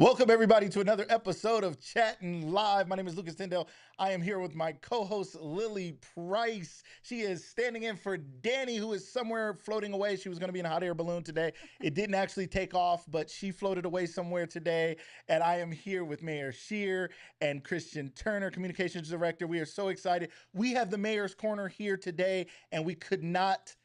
Welcome, everybody, to another episode of Chattin Live. My name is Lucas Tyndale. I am here with my co-host, Lily Price. She is standing in for Danny, who is somewhere floating away. She was going to be in a hot air balloon today. It didn't actually take off, but she floated away somewhere today. And I am here with Mayor Shear and Christian Turner, Communications Director. We are so excited. We have the Mayor's Corner here today, and we could not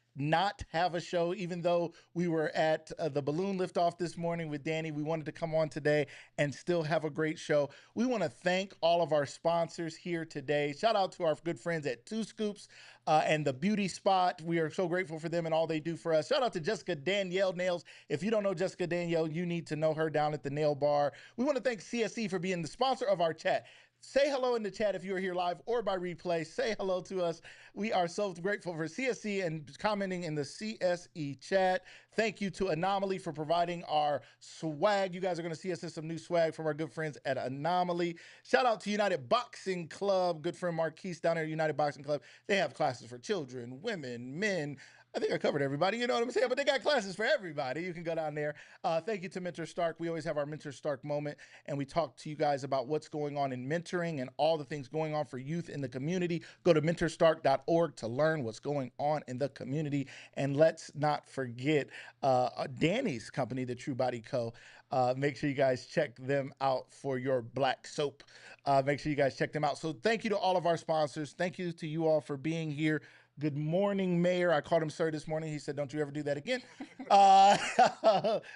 have a show, even though we were at the balloon liftoff this morning with Danny. We wanted to come on today and still have a great show. We want to thank all of our sponsors here today. Shout out to our good friends at Two Scoops and the Beauty Spot. We are so grateful for them and all they do for us. Shout out to Jessica Danielle Nails. If you don't know Jessica Danielle, you need to know her down at the nail bar. We want to thank CSE for being the sponsor of our chat. Say hello in the chat if you are here live or by replay. Say hello to us. We are so grateful for CSE and commenting in the CSE chat. Thank you to Anomaly for providing our swag. You guys are going to see us in some new swag from our good friends at Anomaly. Shout out to United Boxing Club. Good friend Marquise down there at United Boxing Club. They have classes for children, women, men. I think I covered everybody, you know what I'm saying? But they got classes for everybody. You can go down there. Thank you to Mentor Stark. We always have our Mentor Stark moment, and we talk to you guys about what's going on in mentoring and all the things going on for youth in the community. Go to mentorstark.org to learn what's going on in the community. And let's not forget Danny's company, the True Body Co. Make sure you guys check them out for your black soap. Make sure you guys check them out. So thank you to all of our sponsors. Thank you to you all for being here. Good morning, Mayor. I called him sir this morning. He said, don't you ever do that again.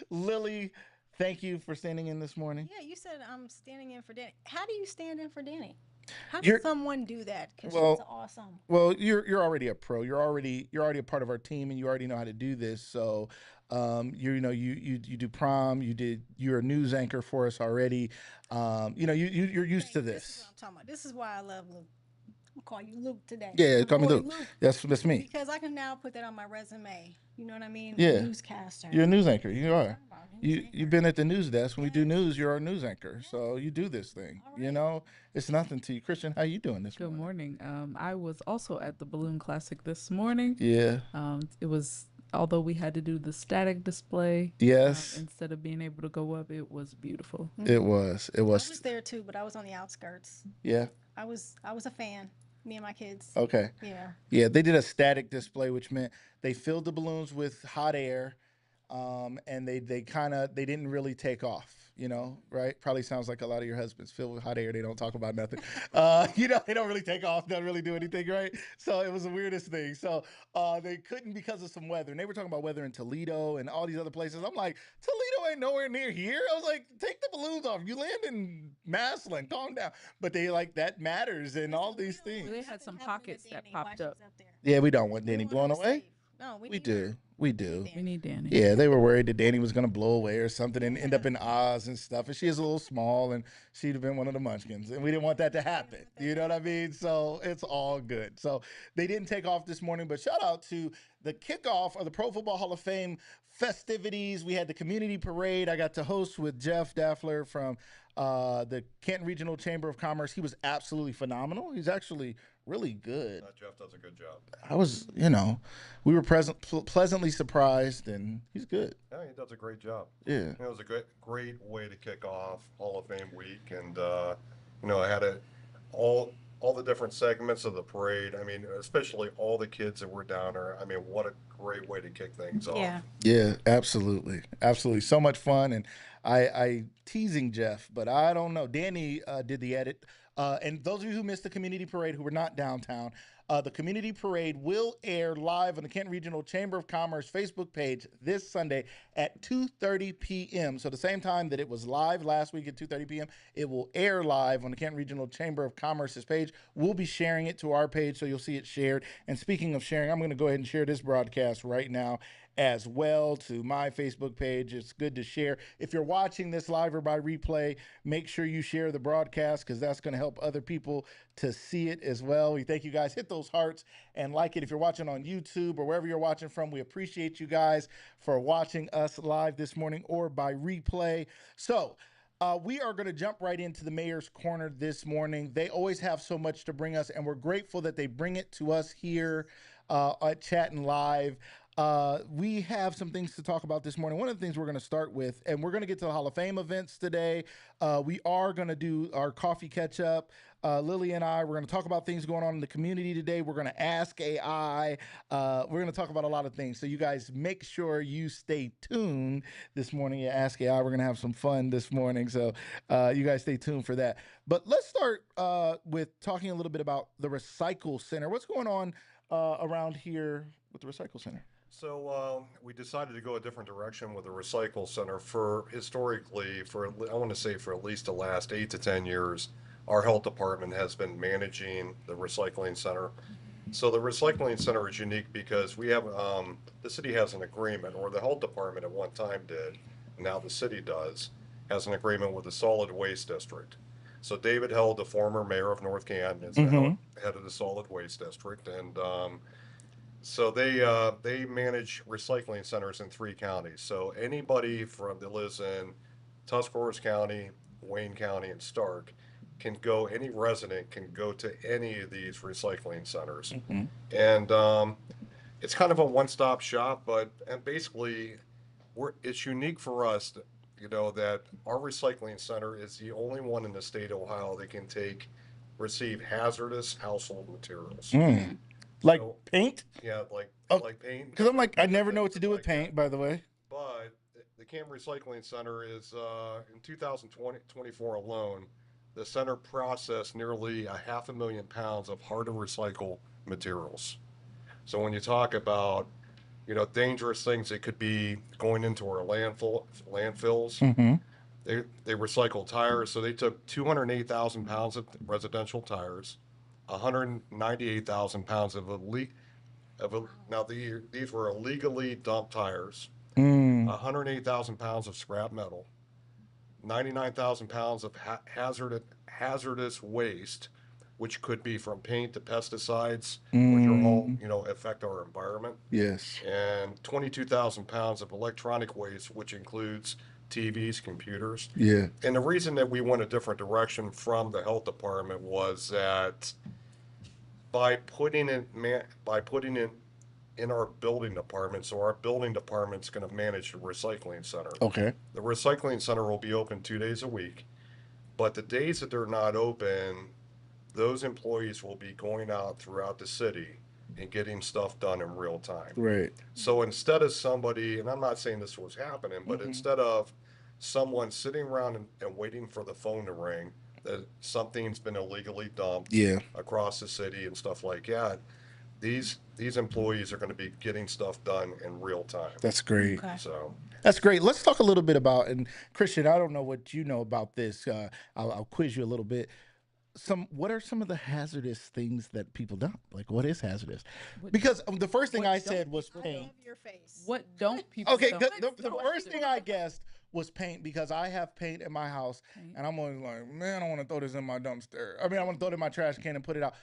Lily, thank you for standing in this morning. Yeah, you said I'm standing in for Danny. How do you stand in for Danny? How You're- does someone do that? Because Well- she's awesome. Well, you're already a pro. You're already a part of our team, and you already know how to do this. So, you do prom. You're a news anchor for us already. You're used to This is this. what I'm talking about. This is why I love Luke. I'm calling you Luke today. Yeah, My call me boy Luke. That's me. Because I can now put that on my resume. You know what I mean? Yeah. Newscaster. You're a news anchor. You are. News You've anchor. been at the news desk. When we do news, you're our news anchor. So you do this thing. All You right. know, it's nothing to you. Christian, how you doing this Good morning? morning. I was also at the Balloon Classic this morning. Yeah. It was, although we had to do the static display, Yes. instead of being able to go up, it was beautiful. It was. It I was. was there too, but I was on the outskirts. Yeah. I was a fan. Me and my kids. Okay. Yeah. Yeah, they did a static display, which meant they filled the balloons with hot air, and they didn't really take off. You know, right? Probably sounds like a lot of your husbands filled with hot air. They don't talk about nothing. They don't really take off, don't really do anything, right? So it was the weirdest thing. So they couldn't because of some weather, and they were talking about weather in Toledo and all these other places. I'm like, Toledo ain't nowhere near here. I was like, take the balloons off. You land in Massillon, calm down. But they like that matters and all these things. They had some pockets that popped up. Yeah, we don't want Danny We blown want her away. safe. No, We need do. her. We do. We need Danny. Yeah, they were worried that Danny was going to blow away or something and end up in Oz and stuff. And she is a little small and she'd have been one of the munchkins. And we didn't want that to happen. You know what I mean? So it's all good. So they didn't take off this morning, but shout out to the kickoff of the Pro Football Hall of Fame festivities. We had the community parade. I got to host with Jeff Daffler from the Canton Regional Chamber of Commerce. He was absolutely phenomenal. He's actually really good. Jeff does a good job. I was, we were pleasantly surprised, and he's good. Yeah, he does a great job. Yeah. It was a great way to kick off Hall of Fame week, and I had all the different segments of the parade. I mean, especially all the kids that were down there. I mean, what a great way to kick things off. Yeah. Yeah, absolutely. Absolutely. So much fun. And I teasing Jeff, but I don't know. Danny did the edit. And those of you who missed the community parade who were not downtown, the community parade will air live on the Kent Regional Chamber of Commerce Facebook page this Sunday at 2:30 p.m. So the same time that it was live last week at 2:30 p.m., it will air live on the Kent Regional Chamber of Commerce's page. We'll be sharing it to our page, so you'll see it shared. And speaking of sharing, I'm going to go ahead and share this broadcast right now as well to my Facebook page. It's good to share. If you're watching this live or by replay, make sure you share the broadcast because that's going to help other people to see it as well. We thank you guys. Hit those hearts and like it. If you're watching on YouTube or wherever you're watching from, we appreciate you guys for watching us live this morning or by replay. So, we are going to jump right into the Mayor's Corner this morning. They always have so much to bring us, and we're grateful that they bring it to us here at Chattin Live. We have some things to talk about this morning. One of the things we're going to start with, and we're going to get to the Hall of Fame events today. We are going to do our coffee catch up. Lily and I, we're going to talk about things going on in the community today. We're going to ask AI. We're going to talk about a lot of things. So you guys make sure you stay tuned this morning at Ask AI. We're going to have some fun this morning. So you guys stay tuned for that. But let's start with talking a little bit about the Recycle Center. What's going on around here with the Recycle Center? So we decided to go a different direction with the Recycle Center for historically, I want to say for at least the last 8 to 10 years, our health department has been managing the recycling center. So the recycling center is unique because we have the city has an agreement, or the health department at one time did, now the city does, has an agreement with the solid waste district. So David Held, the former mayor of North Canton, is the head of the solid waste district, and so they manage recycling centers in 3 counties. So anybody that lives in Tuscarawas County, Wayne County, and Stark can go. Any resident can go to any of these recycling centers, and it's kind of a one-stop shop. And basically, it's unique for us, that our recycling center is the only one in the state of Ohio that can receive hazardous household materials. Like So, paint? yeah, Oh, like paint. Because I'm like, I never know what to do with Like that. paint, by the way. But the Canton Recycling Center is in 2024 alone, the center processed nearly 500,000 pounds of hard to recycle materials. So when you talk about dangerous things that could be going into our landfills, they recycle tires. So they took 208,000 pounds of residential tires, 198,000 pounds of now these were illegally dumped tires, 108,000 pounds of scrap metal, 99,000 pounds of hazardous waste, which could be from paint to pesticides, which are all affect our environment. Yes. And 22,000 pounds of electronic waste, which includes TVs, computers. Yeah. And the reason that we went a different direction from the health department was that by putting it in our building department, so our building department's going to manage the recycling center. Okay. The recycling center will be open 2 days a week, but the days that they're not open, those employees will be going out throughout the city and getting stuff done in real time. Right. So instead of somebody, and I'm not saying this was happening, but instead of someone sitting around and waiting for the phone to ring that something's been illegally dumped across the city and stuff like that, these employees are going to be getting stuff done in real time. That's great. Okay. So That's great. Let's talk a little bit about, and Christian, I don't know what you know about this. I'll quiz you a little bit. What are some of the hazardous things that people dump? Like, what is hazardous? Because the first thing I said was I paint. love your face. What don't people Okay, dump? the first thing I guessed was paint because I have paint in my house, and I'm always like, man, I want to throw this in my dumpster. I mean, I want to throw it in my trash can and put it out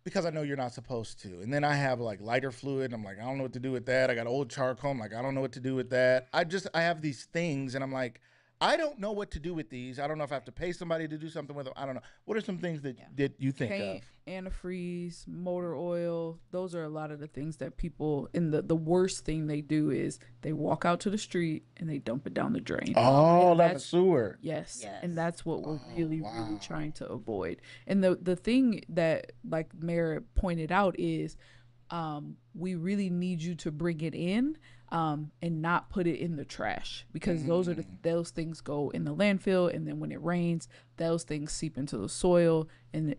because I know you're not supposed to. And then I have like lighter fluid, and I'm like, I don't know what to do with that. I got old charcoal. I'm like, I don't know what to do with that. I have these things, and I'm like, I don't know what to do with these. I don't know if I have to pay somebody to do something with them. I don't know. What are some things that you think Paint, of? antifreeze, motor oil. Those are a lot of the things that people, and the worst thing they do is they walk out to the street and they dump it down the drain. Oh, And down the sewer. Yes. Yes. And that's what we're really wow. trying to avoid. And the thing that, like Mayor pointed out, is we really need you to bring it in and not put it in the trash, because those things go in the landfill, and then when it rains, those things seep into the soil, and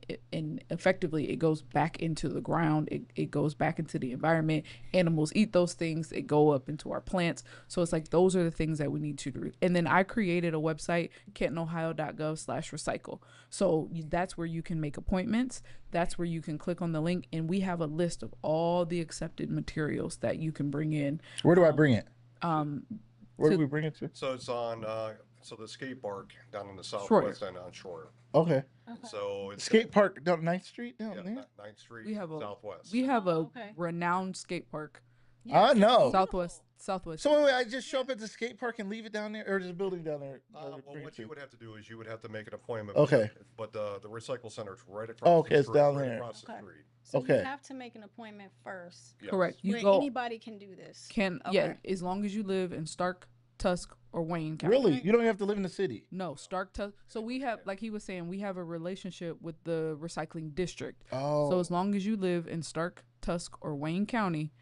effectively it goes back into the ground. It goes back into the environment. Animals eat those things. It go up into our plants. So it's like those are the things that we need to do. And then I created a website, cantonohio.gov/recycle. So that's where you can make appointments. That's where you can click on the link, and we have a list of all the accepted materials that you can bring in. Where do I bring it? Where do to- we bring it to? So it's on the skate park down in the southwest end on Shore. Okay. So it's Skate park down 9th Street down yeah, there? 9th Street We have a Southwest. we have a Okay. renowned skate park, I know. Southwest Southwest. So wait, I just show up at the skate park and leave it down there, or just a building down there? Well, Bring it what to? you would have to do is you would have to make an appointment. Okay. But the recycle center is right Oh, across okay, the it's street. down Right there. across the Okay. street. So Okay. you have to make an appointment first. Yes. Correct. You Where go anybody can do this. yeah, Okay. as long as you live in Stark, Tusk, or Wayne County. Really? You don't even have to live in the city. No, Stark, Tusk. So we have, like he was saying, we have a relationship with the recycling district. Oh. So as long as you live in Stark, Tusk, or Wayne County,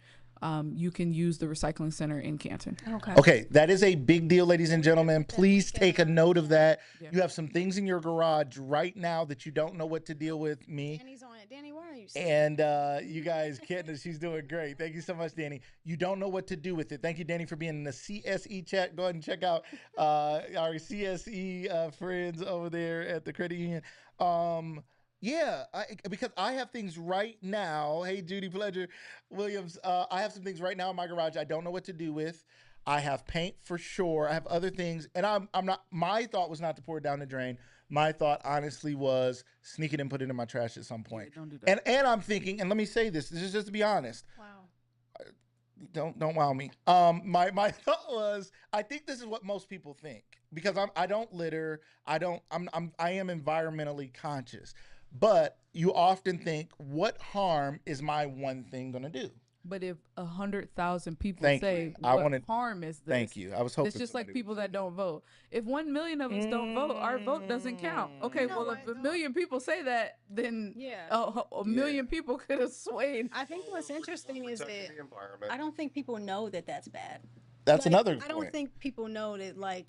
you can use the recycling center in Canton. Okay. Okay, that is a big deal, ladies and gentlemen. Please take a note of that. Yeah. You have some things in your garage right now that you don't know what to deal with. Me. Danny's on it. Danny, where are you? And you guys, Kitten, she's doing great. Thank you so much, Danny. You don't know what to do with it. Thank you, Danny, for being in the CSE chat. Go ahead and check out our CSE friends over there at the credit union. Yeah, because I have things right now. Hey, Judy Pledger Williams, I have some things right now in my garage I don't know what to do with. I have paint for sure. I have other things, and I'm not. My thought was not to pour it down the drain. My thought, honestly, was sneak it and put it in my trash at some point. Yeah, don't do that. And I'm thinking, and let me say this. This is just to be honest. Wow. Don't wow me. My thought was, I think this is what most people think, because I don't litter. I am environmentally conscious. But you often think, what harm is my one thing going to do? But if 100,000 people Thank say, you. I what wanted- harm is this? Thank you. I was hoping It's just like somebody people that don't vote. If 1 million of us don't vote, our vote doesn't count. Okay, You know well, if what, a million people say that, then Yeah. a million people could have swayed. I think what's interesting is Protecting that the environment. I don't think people know that that's bad. That's Like, another I don't point. think people know that, like,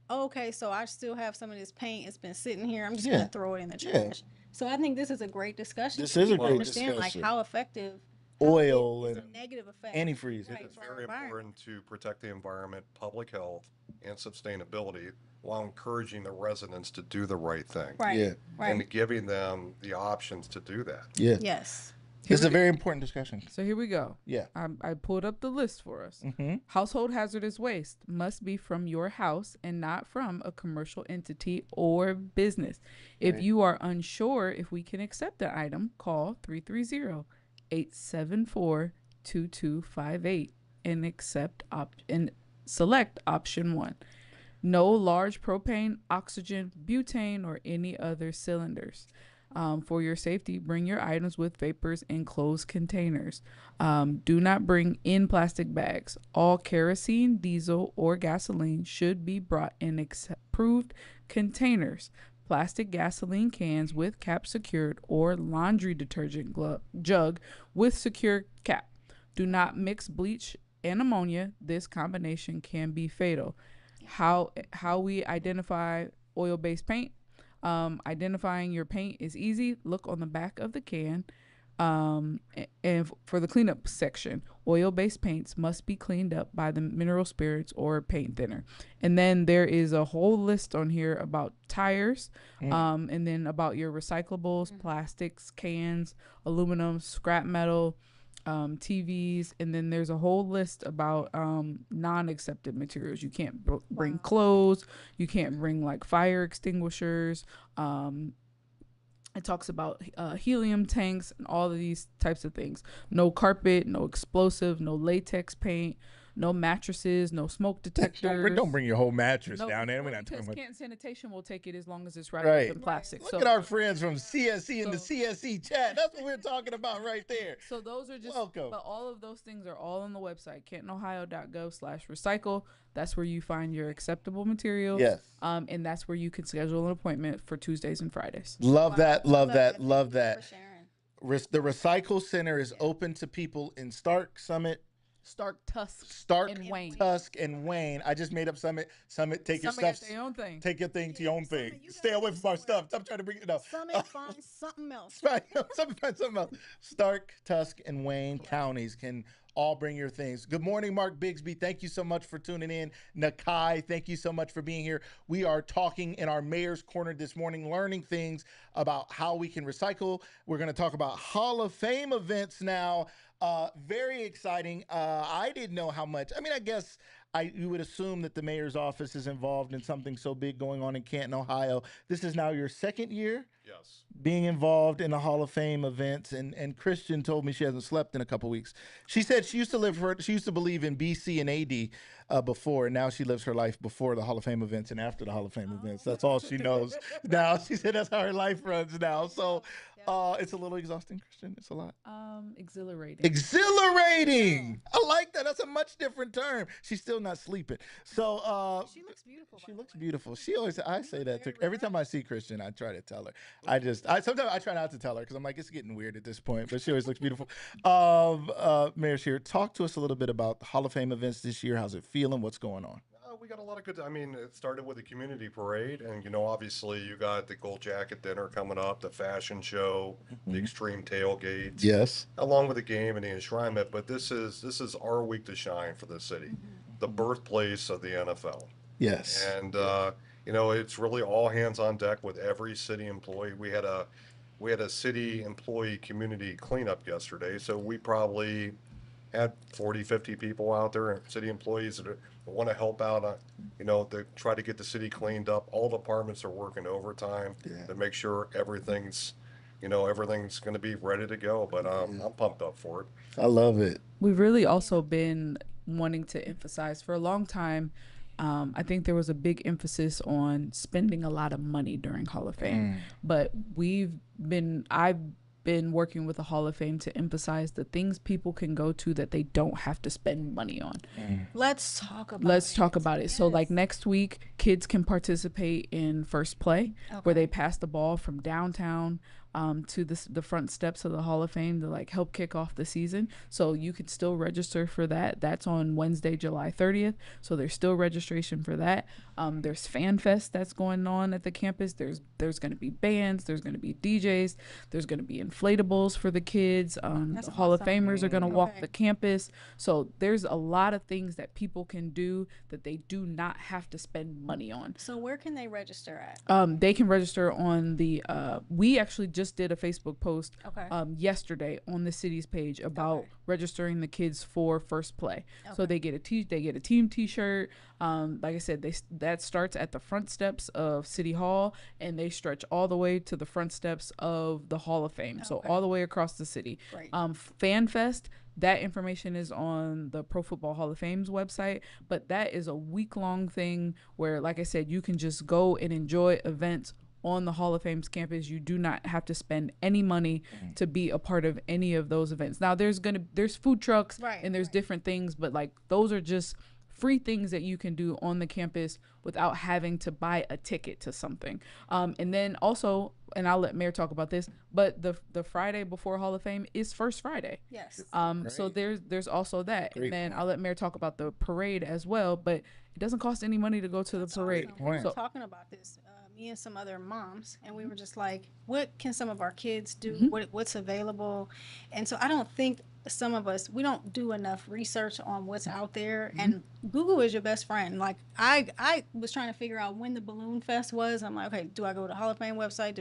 okay, so I still have some of this paint. It's been sitting here. I'm just Yeah. gonna throw it in the Yeah. trash. So I think this is a great discussion. This for is a people to great understand, discussion. like, how effective Oil is a and negative effect. antifreeze. Right, It's for our very environment. important to protect the environment, public health, and sustainability while encouraging the residents to do the right thing. Right. Yeah. Right. And giving them the options to do that. Yeah. Yes. This is a very important discussion. So here we go. Yeah. I pulled up the list for us. Mm-hmm. Household hazardous waste must be from your house and not from a commercial entity or business. If Right. you are unsure if we can accept the item, call 330-874-2258 and select option 1. No large propane, oxygen, butane, or any other cylinders. For your safety, bring your items with vapors in closed containers. Do not bring in plastic bags. All kerosene, diesel, or gasoline should be brought in approved containers. Plastic gasoline cans with cap secured, or laundry detergent jug with secure cap. Do not mix bleach and ammonia. This combination can be fatal. How we identify oil-based paint? Identifying your paint is easy. Look on the back of the can. And for the cleanup section, oil-based paints must be cleaned up by the mineral spirits or paint thinner. And then there is a whole list on here about tires, and then about your recyclables, plastics, cans, aluminum, scrap metal, TVs, and then there's a whole list about non-accepted materials. You can't bring clothes. You can't bring like fire extinguishers. It talks about helium tanks and all of these types of things. No carpet, no explosive, no latex paint, no mattresses, no smoke detectors. Don't bring your whole mattress No, down there. We're well, not talking because about. Canton Sanitation will take it as long as it's wrapped Right. up in plastic. Look So at our friends from CSE in the so- CSE chat. That's what we're talking about right there. So those are just, Welcome. but all of those things are all on the website, CantonOhio.gov/recycle. That's where you find your acceptable materials. Yes. And that's where you can schedule an appointment for Tuesdays and Fridays. Love that. Love that. Thank Love you that. for sharing. The Recycle Center is open to people in Stark, Summit, Stark, Tusk, Stark, and Wayne. Tusk, and Wayne. I just made up Summit. Summit, take your Some got stuff. their own thing. Take your thing to your own Summit, thing. you Stay gotta away go from our somewhere. stuff. I'm trying to bring it up. Summit finds something else. Right. Something else. Stark, Tusk, and Wayne counties can all bring your things. Good morning, Mark Bigsby. Thank you so much for tuning in. Nakai, thank you so much for being here. We are talking in our Mayor's Corner this morning, learning things about how we can recycle. We're going to talk about Hall of Fame events now. Very exciting. I didn't know how much. I mean, I guess you would assume that the mayor's office is involved in something so big going on in Canton, Ohio. This is now your second year Yes. being involved in the Hall of Fame events, and Christian told me she hasn't slept in a couple weeks. She said she used to believe in BC and AD before, and now she lives her life before the Hall of Fame events and after the Hall of Fame events. That's all she knows now. She said that's how her life runs now. So it's a little exhausting, Christian. It's a lot. Exhilarating. Exhilarating. I like that. That's a much different term. She's still not sleeping. So She looks beautiful. she looks beautiful. She always, I say that to every time I see Christian, I try to tell her. Sometimes I try not to tell her because I'm like, it's getting weird at this point, but she always looks beautiful. Mayor Shear, talk to us a little bit about the Hall of Fame events this year. How's it feeling? What's going on? We got a lot of good. I mean, it started with the community parade, and obviously you got the Gold Jacket dinner coming up, the fashion show, the extreme tailgates, Yes. along with the game and the enshrinement. But this is our week to shine for the city, the birthplace of the NFL. Yes. And it's really all hands on deck with every city employee. We had a city employee community cleanup yesterday, so we probably had 40, 50 people out there, city employees that want to help out, to try to get the city cleaned up. All departments are working overtime to make sure everything's going to be ready to go. But I'm pumped up for it. I love it. We've really also been wanting to emphasize for a long time. I think there was a big emphasis on spending a lot of money during Hall of Fame, but I've been working with the Hall of Fame to emphasize the things people can go to that they don't have to spend money on. Let's talk about it. Yes. So like next week, kids can participate in First Play, where they pass the ball from downtown to the front steps of the Hall of Fame to like help kick off the season. So you can still register for that. That's on Wednesday, July 30th. So there's still registration for that. There's Fan Fest that's going on at the campus. There's going to be bands. There's going to be DJs. There's going to be inflatables for the kids. The Hall of Famers are going to walk the campus. So there's a lot of things that people can do that they do not have to spend money on. So where can they register at? They can register on the we actually just did a Facebook post yesterday on the city's page about registering the kids for First Play. So they get a team t-shirt. Like I said, that starts at the front steps of City Hall and they stretch all the way to the front steps of the Hall of Fame. So all the way across the city. Fan Fest, that information is on the Pro Football Hall of Fame's website, but that is a week-long thing where, like I said, you can just go and enjoy events on the Hall of Fame's campus. You do not have to spend any money to be a part of any of those events. Now there's food trucks and there's different things, but like those are just free things that you can do on the campus without having to buy a ticket to something. And then also, and I'll let Mayor talk about this, but the Friday before Hall of Fame is First Friday. Yes. So there's also that. Great And then point. I'll let Mayor talk about the parade as well, but it doesn't cost any money to go to the parade. Awesome. We were talking about this, me and some other moms, and we were just like, what can some of our kids do? What's available? And so I don't think some of us, we don't do enough research on what's out there, and Google is your best friend. Like I was trying to figure out when the Balloon Fest was. I'm like, okay, do I go to the Hall of Fame website?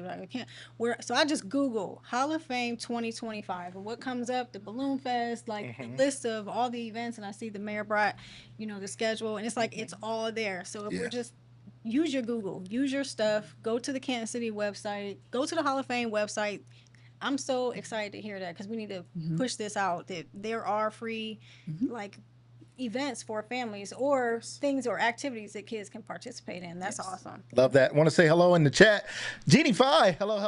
So I just Google Hall of Fame 2025, and what comes up? The Balloon Fest, like the list of all the events, and I see the mayor brought, the schedule, and it's like it's all there. So if we're just use your Google, use your stuff, go to the Kansas City website, go to the Hall of Fame website. I'm so excited to hear that because we need to push this out, that there are free like events for families or things or activities that kids can participate in. That's awesome. Love that. Want to say hello in the chat. Jeannie Fi, hello.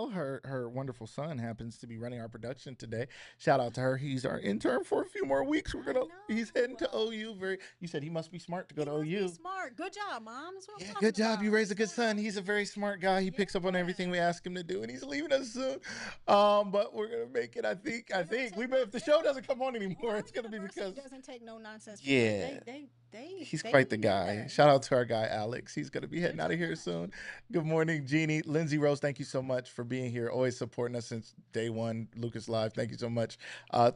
Her wonderful son happens to be running our production today. Shout out to her. He's our intern for a few more weeks. He's heading to OU. You said he must be smart to go to OU. Smart. Good job, Mom. That's what I'm Good job. about. You raised a good son. He's a very smart guy. He picks up on everything we ask him to do, and he's leaving us soon. But we're gonna make it. I think. If the show doesn't come on anymore, it's gonna be because doesn't take no nonsense. Yeah. He's quite the guy. Shout out to our guy, Alex. He's going to be heading out of here soon. Good morning, Jeannie. Lindsay Rose, thank you so much for being here. Always supporting us since day one. Lucas Live, thank you so much.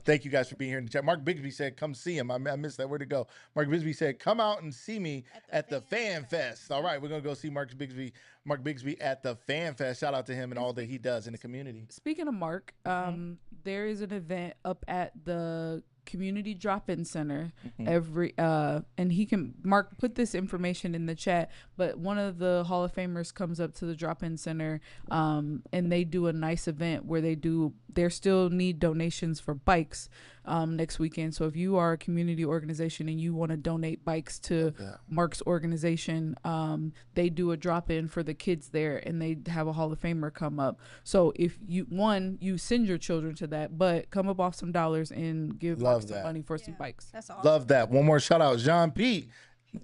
Thank you guys for being here in the chat. Mark Bigsby said, come see him. I missed that. Where'd it go? Mark Bigsby said, come out and see me at the Fan Fest. All right, we're going to go see Mark Bigsby at the Fan Fest. Shout out to him and all that he does in the community. Speaking of Mark, there is an event up at the community drop-in center Mhm. every and he can Mark put this information in the chat, but one of the Hall of Famers comes up to the drop-in center, and they do a nice event where they still need donations for bikes next weekend. So if you are a community organization and you want to donate bikes to Yeah. Mark's organization, they do a drop-in for the kids there, and they have a Hall of Famer come up. So if you send your children to that, but come up off some dollars and give Mark Love some that. money for Yeah, some bikes. that's awesome. Love that. One more shout out. Jean P.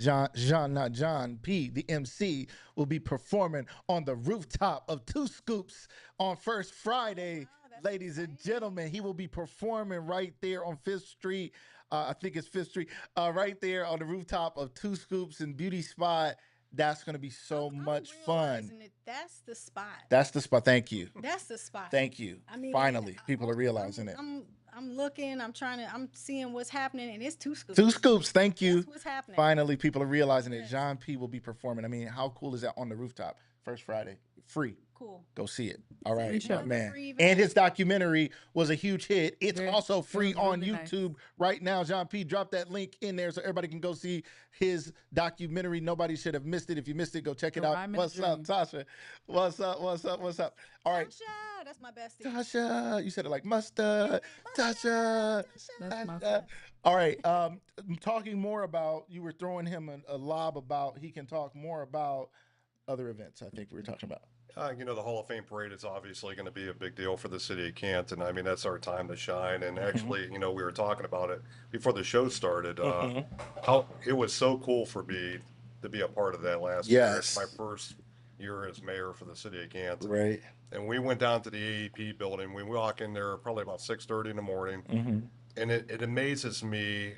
Not John P. The MC will be performing on the rooftop of Two Scoops on First Friday. Wow, that's Ladies and gentlemen, he will be performing right there on Fifth Street. I think it's Fifth Street, right there on the rooftop of Two Scoops and Beauty Spot. That's going to be so much fun. realizing that that's the spot. That's the spot. Thank you. That's the spot. Thank you. I mean, Finally, people are realizing it. I'm looking. I'm seeing what's happening, and it's Two Scoops. Two Scoops. Thank you. That's what's happening. Finally, people are realizing that Yes. John P will be performing. I mean, how cool is that on the rooftop? First Friday, free. Cool. Go see it. All right, Free show. man. Free event. And his documentary was a huge hit. It's Very- also it free was on really nice. YouTube right now. John P, drop that link in there so everybody can go see his documentary. Nobody should have missed it. If you missed it, go check it A out. Rhyme and a What's up, Dream. Tasha? What's up? What's up? What's up? All right, Tasha, that's my bestie. Tasha. You said it like mustard. Tasha. That's my Tasha. All right. Talking more about, you were throwing him a lob about, he can talk more about other events. I think we were talking about. The Hall of Fame parade is obviously going to be a big deal for the city of Canton. I mean, that's our time to shine. And actually, we were talking about it before the show started. How it was so cool for me to be a part of that last year. Yes. It's my first year as mayor for the city of Canton. Right. And we went down to the AEP building. We walk in there probably about 6:30 in the morning. Mm-hmm. And it amazes me.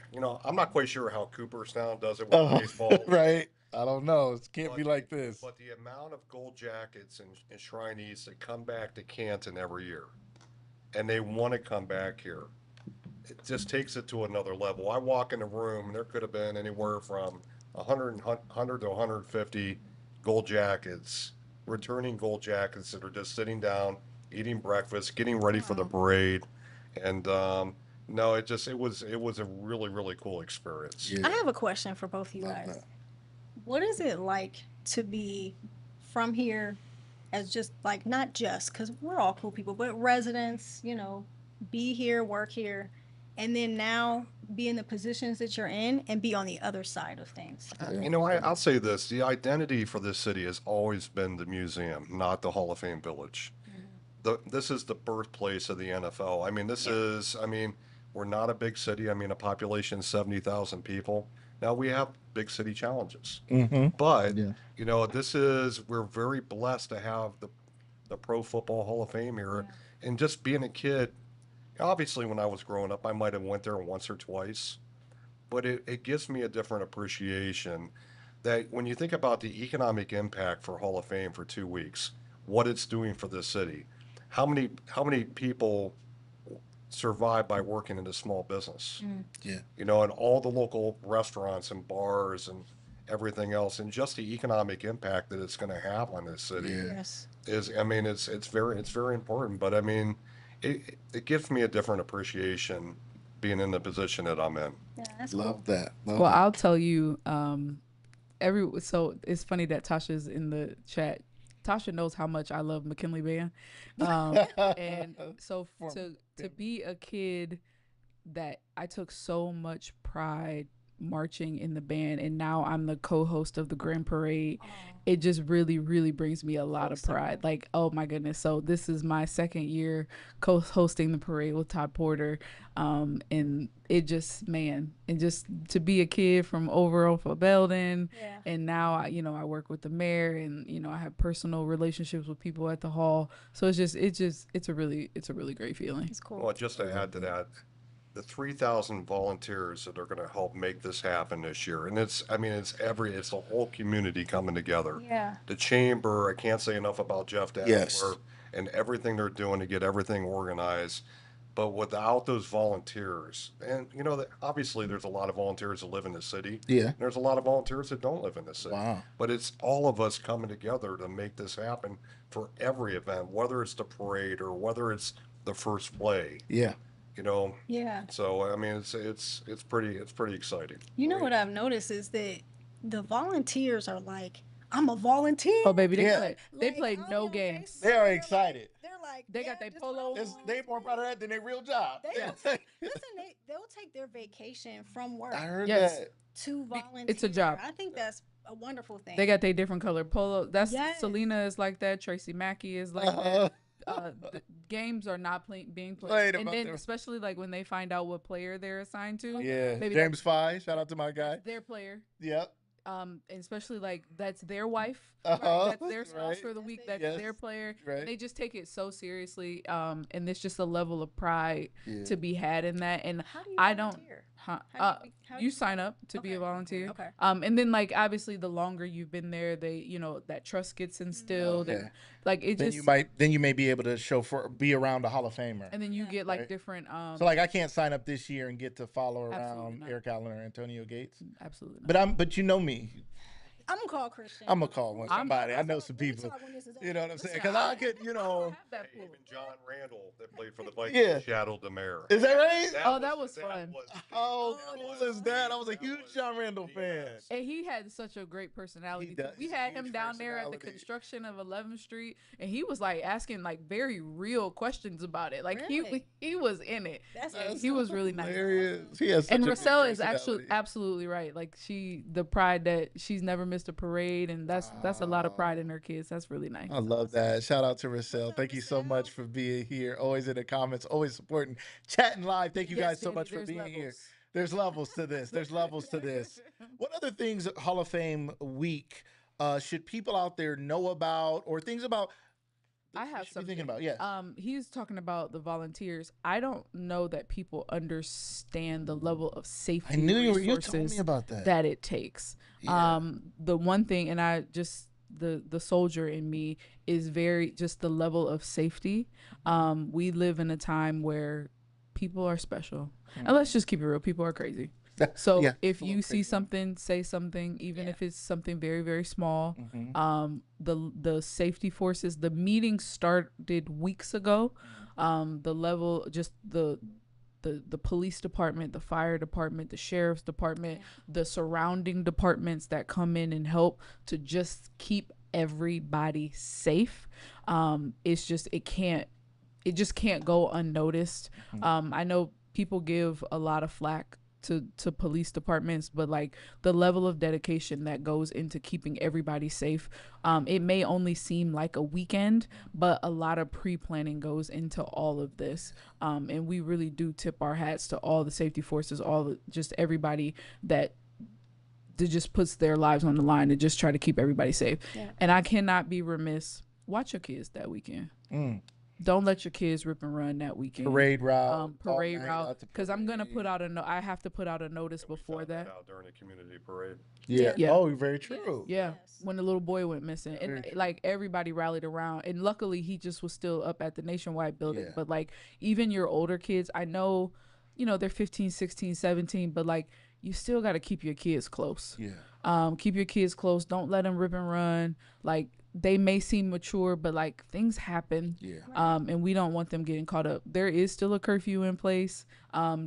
I'm not quite sure how Cooperstown does it with baseball. Right. I don't know. It can't be But- like this. But the amount of gold jackets and shrinees that come back to Canton every year, and they want to come back here, it just takes it to another level. I walk in the room, and there could have been anywhere from 100 to 150 gold jackets, returning gold jackets that are just sitting down, eating breakfast, getting ready for the parade, and no, it was a really, really cool experience. Yeah. I have a question for both of you Love guys. that. What is it like to be from here as just like, not just because we're all cool people, but residents, be here, work here, and then now be in the positions that you're in and be on the other side of things? I'll say this. The identity for this city has always been the museum, not the Hall of Fame Village. This is the birthplace of the NFL. We're not a big city. A population of 70,000 people. Now we have big city challenges. Mm-hmm. But, Yeah. we're very blessed to have the Pro Football Hall of Fame here. And just being a kid, obviously when I was growing up, I might have went there once or twice. But it gives me a different appreciation that when you think about the economic impact for Hall of Fame for 2 weeks, what it's doing for this city, how many people survive by working in a small business? Yeah. And all the local restaurants and bars and everything else, and just the economic impact that it's going to have on this city Yeah. Yes. it's very important. But it gives me a different appreciation being in the position that I'm in. Yeah, that's cool. Love that. Love Well, that. I'll tell you, so it's funny that Tasha's in the chat. Tasha knows how much I love McKinley Band. And so to be a kid that I took so much pride marching in the band, and now I'm the co-host of the Grand Parade. It just really, really brings me a lot of pride. Like, oh my goodness. So this is my second year co-hosting the parade with Todd Porter. And it just, man, and just to be a kid from over off of Belden, Yeah. and now I work with the mayor, and I have personal relationships with people at the hall. So it's a really great feeling. It's cool. Well, just to add to that, the 3,000 volunteers that are going to help make this happen this year, and it's the whole community coming together. Yeah. The chamber, I can't say enough about Jeff Dassler Yes. and everything they're doing to get everything organized. But without those volunteers, and obviously there's a lot of volunteers that live in the city. Yeah. And there's a lot of volunteers that don't live in the city. Wow. But it's all of us coming together to make this happen for every event, whether it's the parade or whether it's the first play. Yeah. you know. Yeah. So I mean, it's pretty exciting. You know Oh, what yeah. I've noticed is that the volunteers are like, I'm a volunteer. Oh baby, they Yeah. play. They Like play I'll no be on games. They Facebook are and excited. they're like, They yeah, got their this what I'm polos. It's, doing. they Yes, more proud of ma'am. that than their real job. They Yeah. will take listen, they'll take their vacation from work I heard Yes, that. to it's a volunteer. job. I think that's a wonderful They thing. got their different color polo. That's Yes. Selena is like that. Tracy Mackey is like Uh-huh. that. The games are not being played, Played and about then their especially like when they find out what player they're assigned to, yeah. maybe James Five. Shout out to my guy. that's their player. Yep. And especially like that's their wife, Uh-huh. that's their spouse Right. for the week, That's that's Yes. their player, Right. and they just take it so seriously. And there's just a level of pride Yeah. to be had in that. And How do you I don't, volunteer? huh? How do You sign up to be a Okay. volunteer. Okay. And then like obviously the longer you've been there, they that trust gets instilled, Okay. and like it Then just you may be able to be around a Hall of Famer. and then you Yeah. get like Right. different So like I can't sign up this year and get to follow Absolutely around not. Eric Allen or Antonio Gates. absolutely not. But you know me. I'm gonna call Christian. I'm gonna call one I'm- somebody. I know We'll some talk- people. we'll talk when this is You know what I'm over. saying? Listen, Because I could, I don't have that pool. Even John Randall that played for the Vikings, Yeah. Shadow Demare. Is that right? Oh, that was fun. Oh, Oh, cool that's as that. I was a that huge was John Randall fan. BS. And he had such a great personality. He too. does. We He's a had huge him down there at the personality. construction of 11th Street, and he was like asking like very real questions about it. Like Really? he was in it. That's He was really nice. Hilarious. He has such And a big Rochelle is actually personality. absolutely right. Like the pride that she's never missed a parade, and that's a lot of pride in her kids. That's really nice. I love that. Shout out to Rochelle. up, Thank you so Rochelle? much for being here. Always in the comments, always supporting, chatting live. Thank you Yes, guys so Sandy, much for there's being here. levels. There's levels to this. There's levels to this. What other things Hall of Fame week should people out there know about, or things about I they have should be thinking something. about? Yeah. He's talking about the volunteers. I don't know that people understand the level of safety I knew you resources told me about that. that it takes. Yeah. The one thing, and I just the soldier in me is very just the level of safety. We live in a time where people are special, and let's just keep it real. People are crazy. So Yeah, if it's a little you see crazy. something, say something, even if it's something very, very small. Mhm. The safety forces, the meeting started weeks ago. The level, just the police department, the fire department, the sheriff's department, the surrounding departments that come in and help to just keep everybody safe. It's just it just can't go unnoticed. I know people give a lot of flack to police departments, but like the level of dedication that goes into keeping everybody safe, it may only seem like a weekend, but a lot of pre-planning goes into all of this, and we really do tip our hats to all the safety forces, just everybody that just puts their lives on the line to just try to keep everybody safe. And I cannot be remiss. Watch your kids that weekend. Don't let your kids rip and run that weekend. Parade route. Parade all night route, out to because I'm gonna parade. put out I have to put out a notice We before found that. out during the community parade. Yeah. Yeah. Oh, very true. Yeah, Yes. when the little boy went missing, and Very true. like everybody rallied around, and luckily he just was still up at the Nationwide building. Yeah. But like even your older kids, I know, they're 15, 16, 17, but like you still got to keep your kids close. Yeah. Keep your kids close. Don't let them rip and run. Like they may seem mature, but like things happen. Yeah. And we don't want them getting caught up. There is still a curfew in place.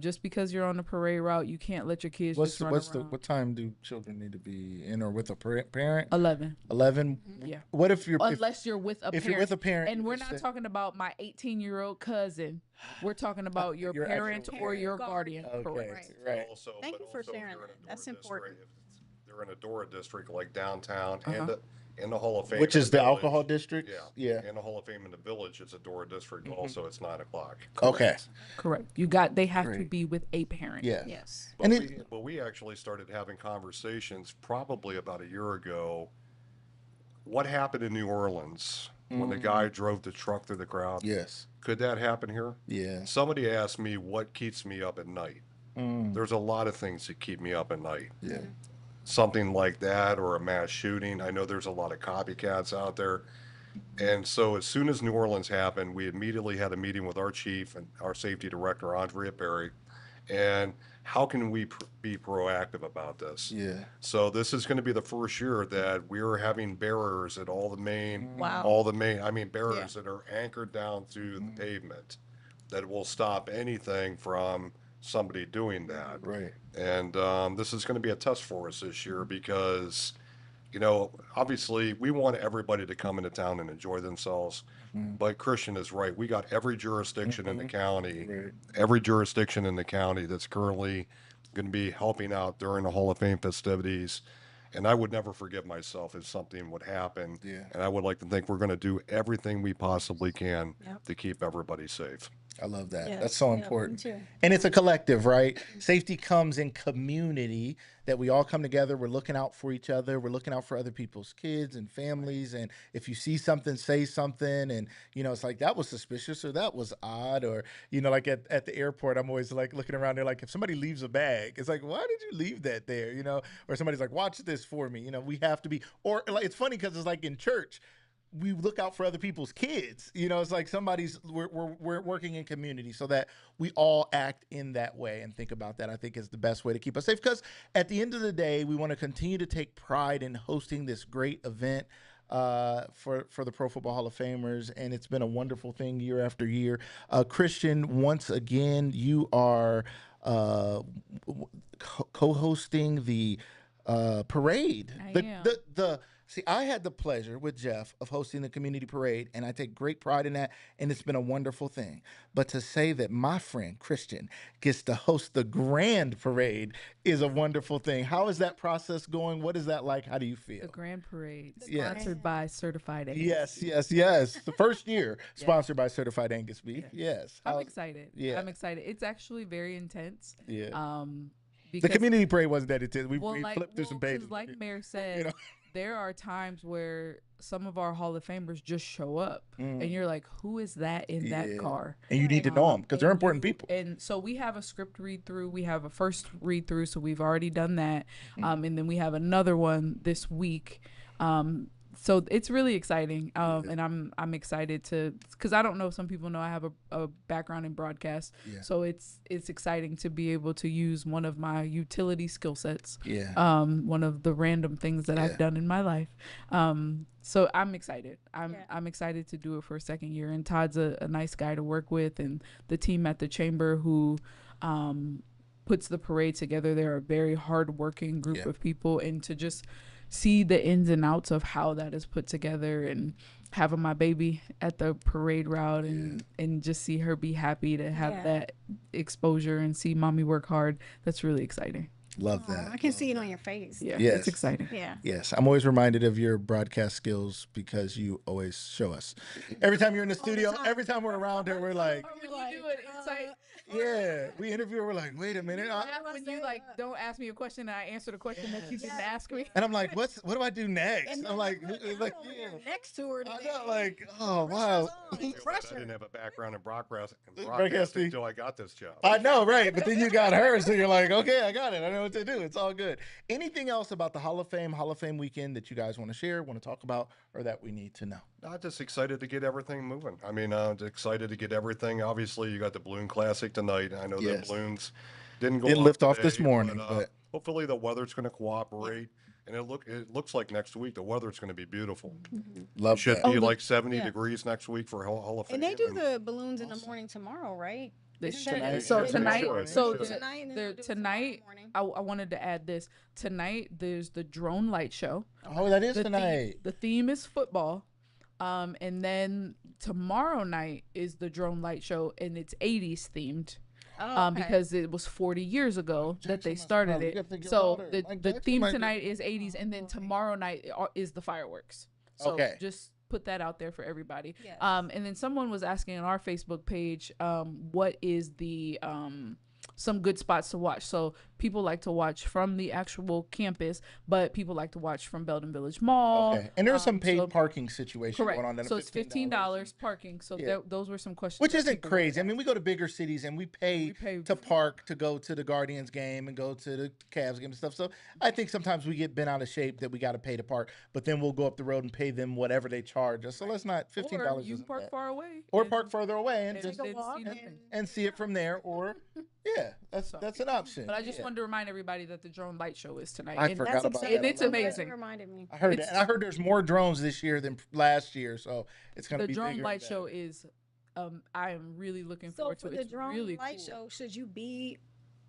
Just because you're on the parade route, you can't let your kids just run around. What time do children need to be in or with a parent? 11. 11. Yeah. What if you're Unless you're with a if parent. you're with a parent, And you we're just not say- talking about my 18-year-old cousin. We're talking about your Your parent actual or your guardian. guardian. Okay. Correct. Right. Also, Thank but you for also if sharing you're in a that. That's Dora important. district, if they're in a Dora district like downtown Uh-huh. in the Hall of Fame, Which in is the village, alcohol district? Yeah, Yeah. Mm-hmm. In the Hall of Fame in the village, it's a Dora district. Also, it's 9 o'clock. Okay. Correct. They have to Great. be with a parent. Yeah. Yes. But And we actually started having conversations probably about a year ago. What happened in New Orleans when the guy drove the truck through the crowd? Yes. Could that happen here? Yeah. Somebody asked me what keeps me up at night. There's a lot of things that keep me up at night. Yeah. Something like that or a mass shooting. I know there's a lot of copycats out there. And so as soon as New Orleans happened, we immediately had a meeting with our chief and our safety director, Andrea Perry. And how can we be proactive about this? Yeah. So this is going to be the first year that we're having barriers at all the main, Wow. barriers that are anchored down to the pavement. that will stop anything from somebody doing that. Right. And this is going to be a test for us this year because, you know, obviously we want everybody to come into town and enjoy themselves. Mhm. But Christian is right. We got every jurisdiction in the Mhm. county, Right. every jurisdiction in the county that's currently going to be helping out during the Hall of Fame festivities. And I would never forgive myself if something would happen. Yeah. And I would like to think we're going to do everything we possibly can Yep. to keep everybody safe. I love that. That's Yes. so Yep. Me important. too. And it's a collective, right? Safety comes in community, that we all come together. We're looking out for each other. We're looking out for other people's kids and families. And if you see something, say something. And, it's like, that was suspicious or that was odd. Or, like at the airport, I'm always like looking around there, like if somebody leaves a bag, it's like, why did you leave that there? Or somebody's like, watch this for me. We have to be, or like, it's funny because it's like in church, we look out for other people's kids. It's like we're working in community so that we all act in that way and think about that. I think is the best way to keep us safe, because at the end of the day, we want to continue to take pride in hosting this great event for the Pro Football Hall of Famers, and it's been a wonderful thing year after year. Christian, once again, you are co-hosting the parade. I The, am. the See, I had the pleasure with Jeff of hosting the community parade, and I take great pride in that, and it's been a wonderful thing. But to say that my friend Christian gets to host the grand parade is a wonderful thing. How is that process going? What is that like? How do you The feel? Grand Parade, Yes. sponsored by Certified Angus. Yes. The first year, sponsored by Certified Angus Beef. Yes. Yes. I'm excited. Yeah. I'm excited. It's actually very intense. Yeah. The Because community parade wasn't that intense. We well, flipped through some pages. like Mayor said, know? there are times where some of our Hall of Famers just show up, and you're like, who is that in that Yeah. car? And you need to know them because they're and important people. And so we have a script read through. We have a first read through, so we've already done that. And then we have another one this week. So it's really exciting. And I'm excited because I don't know, some people know I have a background in broadcast. Yeah. So it's exciting to be able to use one of my utility skill sets. Yeah. One of the random things that I've done in my life. So I'm excited. I'm excited to do it for a second year. And Todd's a nice guy to work with, and the team at the chamber who puts the parade together. They're a very hardworking group of people, and to just see the ins and outs of how that is put together, and having my baby at the parade route and just see her be happy to have that exposure and see mommy work hard. That's really exciting. Love that. I can see it on your face. Yeah, Yes. it's exciting. Yeah. Yes, I'm always reminded of your broadcast skills because you always show us. Every time you're in the studio, time. every time we're around her, we're like, When you do it, it's like, yeah. We interview her, we're like, wait a minute. when you like don't ask me a question and I answer the question that you didn't ask me. And I'm like, what do I do next? And I'm like, yeah. Next to her. I today. know, like, oh, wow. I didn't have a background in broadcasting Broadcasting. until I got this job. I know, right? But then you got her, so you're like, okay, I got it. I know what to do. It's all good. Anything else about the Hall of Fame weekend that you guys want to share, want to talk about, or that we need to know? I'm just excited to get everything moving. I mean, I'm excited to get everything. Obviously, you got the Balloon Classic tonight. I know Yes. the balloons didn't go Didn't off lift off today, this morning, but hopefully the weather's going to cooperate. And it looks like next week the weather's going to be beautiful. love It should that. be like 70 yeah. degrees next week for Hall of Fame. And they do the balloons in the morning tomorrow, right? This Isn't that- tonight. So Should. tonight, Should. so Should. Tonight and then the they do it tonight, tomorrow morning. I wanted to add this. Tonight, there's the drone light show. Oh, that is The tonight. the theme is football. And then tomorrow night is the drone light show, and it's 80s themed. Oh, okay. Because it was 40 years ago that they must started know. You gotta it. think your So daughter, the Mike the Jackson theme might be- tonight is 80s, and then tomorrow night is the fireworks. So Okay. just put that out there for everybody. Yes. And then someone was asking on our Facebook page, what is the some good spots to watch. So people like to watch from the actual campus, but people like to watch from Belden Village Mall. Okay. And there's some paid so- parking situation Correct. going on. Then So it's $15 parking. So Yeah. those were some questions. Which that isn't people wanted crazy. to I mean, we go to bigger cities and we pay pay- to park to go to the Guardians game and go to the Cavs game and stuff. So I think sometimes we get bent out of shape that we got to pay to park, but then we'll go up the road and pay them whatever they charge us. So let's not Or $15. you isn't park bad. far away. Or and- park further away and and just then walk see and- nothing. and see it from there. Or that's an option. But I just Yeah. wanted to remind everybody that the drone light show is tonight. I and forgot That's about exciting. that. And it's I'm glad you amazing. reminded me. I heard It's- that. And I heard there's more drones this year than last year, so it's gonna The be drone bigger light and show better. is I am really looking So forward to for it. the It's drone really light cool. show, should you be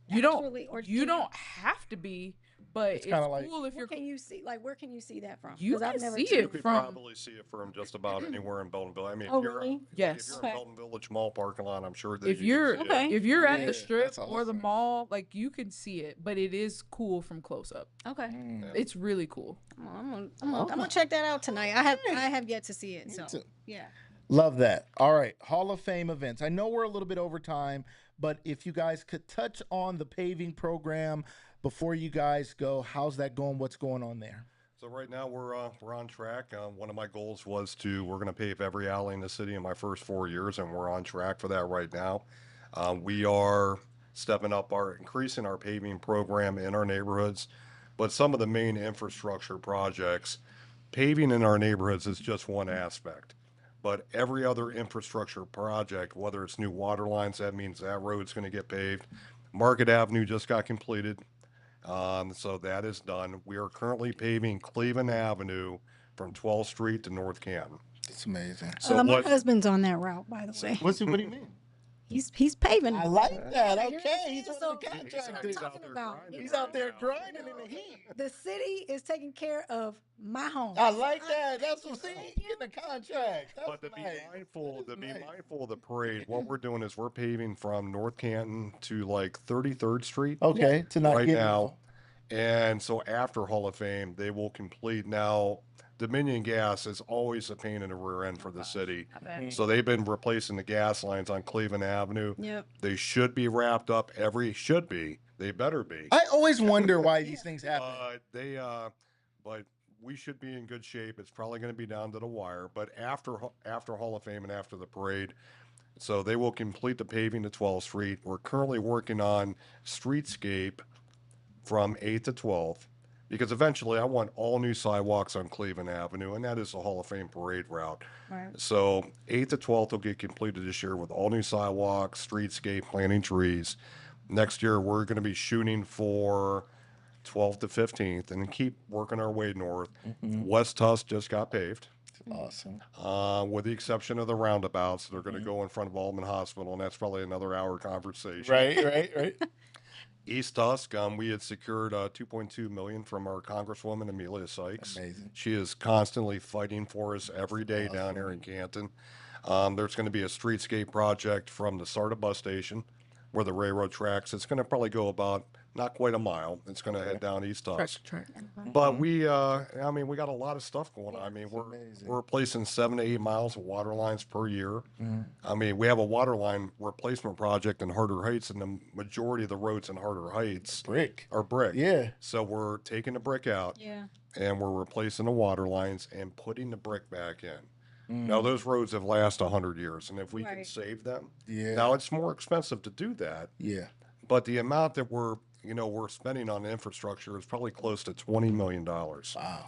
You don't actually, or you can don't have to be, but It's it's kinda like cool if where you're can you see, like, where can you see that from? you Because I've can never see You it could experienced that. from probably see it from just about anywhere in Belton Village. I mean, Oh, really? if yes. you're in Okay. Belton Village Mall parking lot, I'm sure that If you can you're see it. Okay. if you're at the Yeah, strip that's or the awesome. mall, like you can see it, but it is cool from close up. Okay. Mm. It's really cool. I'm gonna check that out tonight. I have yet to see it. Me So too. yeah. Love that. All right, Hall of Fame events. I know we're a little bit over time, but if you guys could touch on the paving program before you guys go, how's that going? What's going on there? So right now we're on track. One of my goals was we're going to pave every alley in the city in my first 4 years, and we're on track for that right now. We are stepping up increasing our paving program in our neighborhoods, but some of the main infrastructure projects, paving in our neighborhoods is just one aspect. But every other infrastructure project, whether it's new water lines, that means that road's going to get paved. Market Avenue just got completed. So that is done. We are currently paving Cleveland Avenue from 12th Street to North Canton. It's amazing. So My what? husband's on that route, by the So, way. What do you mean? He's paving. I like that. Yeah, you're Okay, saying he's one so. of the That's what I'm contractors. talking about. He's out there grinding in the heat. The city is taking care of my home. I like that. That's what see, getting a contract. That's but to be nice. mindful, That to is be nice. mindful of the parade, what we're doing is we're paving from North Canton to like 33rd Street Okay, to not right get now. And so after Hall of Fame, they will complete now. Dominion Gas is always a pain in the rear end for the city. So they've been replacing the gas lines on Cleveland Avenue. Yep. They should be wrapped up should be. They better be. I always wonder why these things happen. But we should be in good shape. It's probably going to be down to the wire. But after Hall of Fame and after the parade, so they will complete the paving to 12th Street. We're currently working on streetscape from 8th to 12th because eventually I want all new sidewalks on Cleveland Avenue, and that is the Hall of Fame parade route. Right. So 8th to 12th will get completed this year with all new sidewalks, streetscape, planting trees. Next year we're going to be shooting for 12th to 15th and keep working our way north. West Tusk just got paved. Awesome. With the exception of the roundabouts, they're going to go in front of Alderman Hospital, and that's probably another hour conversation. Right. East Tusk, we had secured 2.2 million from our Congresswoman Amelia Sykes. Amazing. She is constantly fighting for us every day down here in Canton. There's going to be a streetscape project from the SARTA bus station where the railroad tracks. It's going to probably go about not quite a mile. It's going to head down East Tusk. But we got a lot of stuff going on. I mean, we're replacing 7 to 8 miles of water lines per year. I mean, we have a water line replacement project in Harder Heights, and the majority of the roads in Harder Heights are brick. Yeah. So we're taking the brick out, Yeah. and we're replacing the water lines and putting the brick back in. Now those roads have lasted 100 years, and if we can save them, now it's more expensive to do that. Yeah. But the amount that we're spending on infrastructure is probably close to $20 million,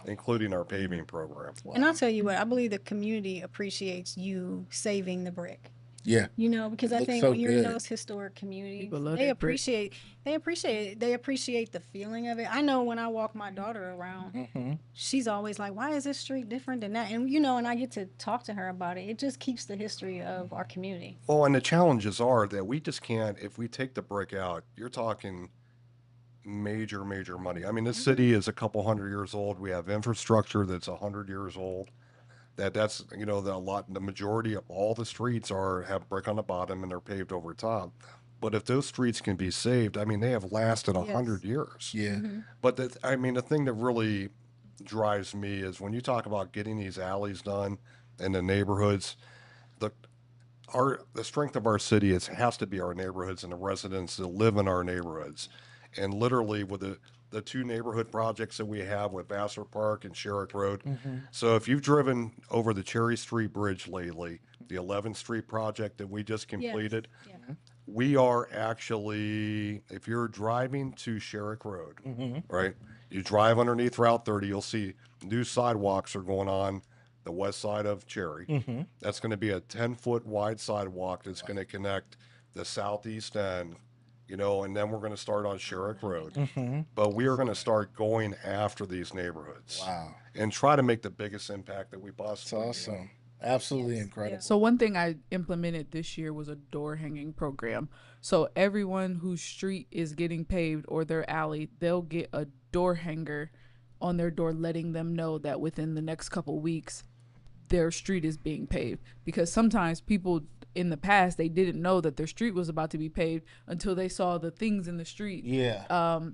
including our paving program. And I'll tell you what, I believe the community appreciates you saving the brick. Yeah. You know, because I Looks think so when you're in good. those historic communities, People love they that brick. appreciate the feeling of it. I know when I walk my daughter around, she's always like, "Why is this street different than that?" And and I get to talk to her about it. It just keeps the history of our community. Well, and the challenges are that we just can't, if we take the brick out, you're talking major, major money. I mean, this city is a couple hundred years old. We have infrastructure that's 100 years old. The majority of all the streets have brick on the bottom and they're paved over top. But if those streets can be saved, I mean, they have lasted 100 years. Yeah. But the thing that really drives me is when you talk about getting these alleys done in the neighborhoods, the strength of our city has to be our neighborhoods and the residents that live in our neighborhoods. And literally with the two neighborhood projects that we have with Vassar Park and Sherrick Road. So if you've driven over the Cherry Street Bridge lately, the 11th Street project that we just completed, we are actually, if you're driving to Sherrick Road, right, you drive underneath Route 30, you'll see new sidewalks are going on the west side of Cherry. That's going to be a 10-foot wide sidewalk that's going to connect the southeast end, and then we're going to start on Sherrick Road. But we are going to start going after these neighborhoods. Wow. And try to make the biggest impact that we That's possibly can. awesome. Absolutely Yes, incredible. yeah. So one thing I implemented this year was a door hanging program. So everyone whose street is getting paved or their alley, they'll get a door hanger on their door letting them know that within the next couple weeks their street is being paved, because sometimes people in the past they didn't know that their street was about to be paved until they saw the things in the street, Yeah.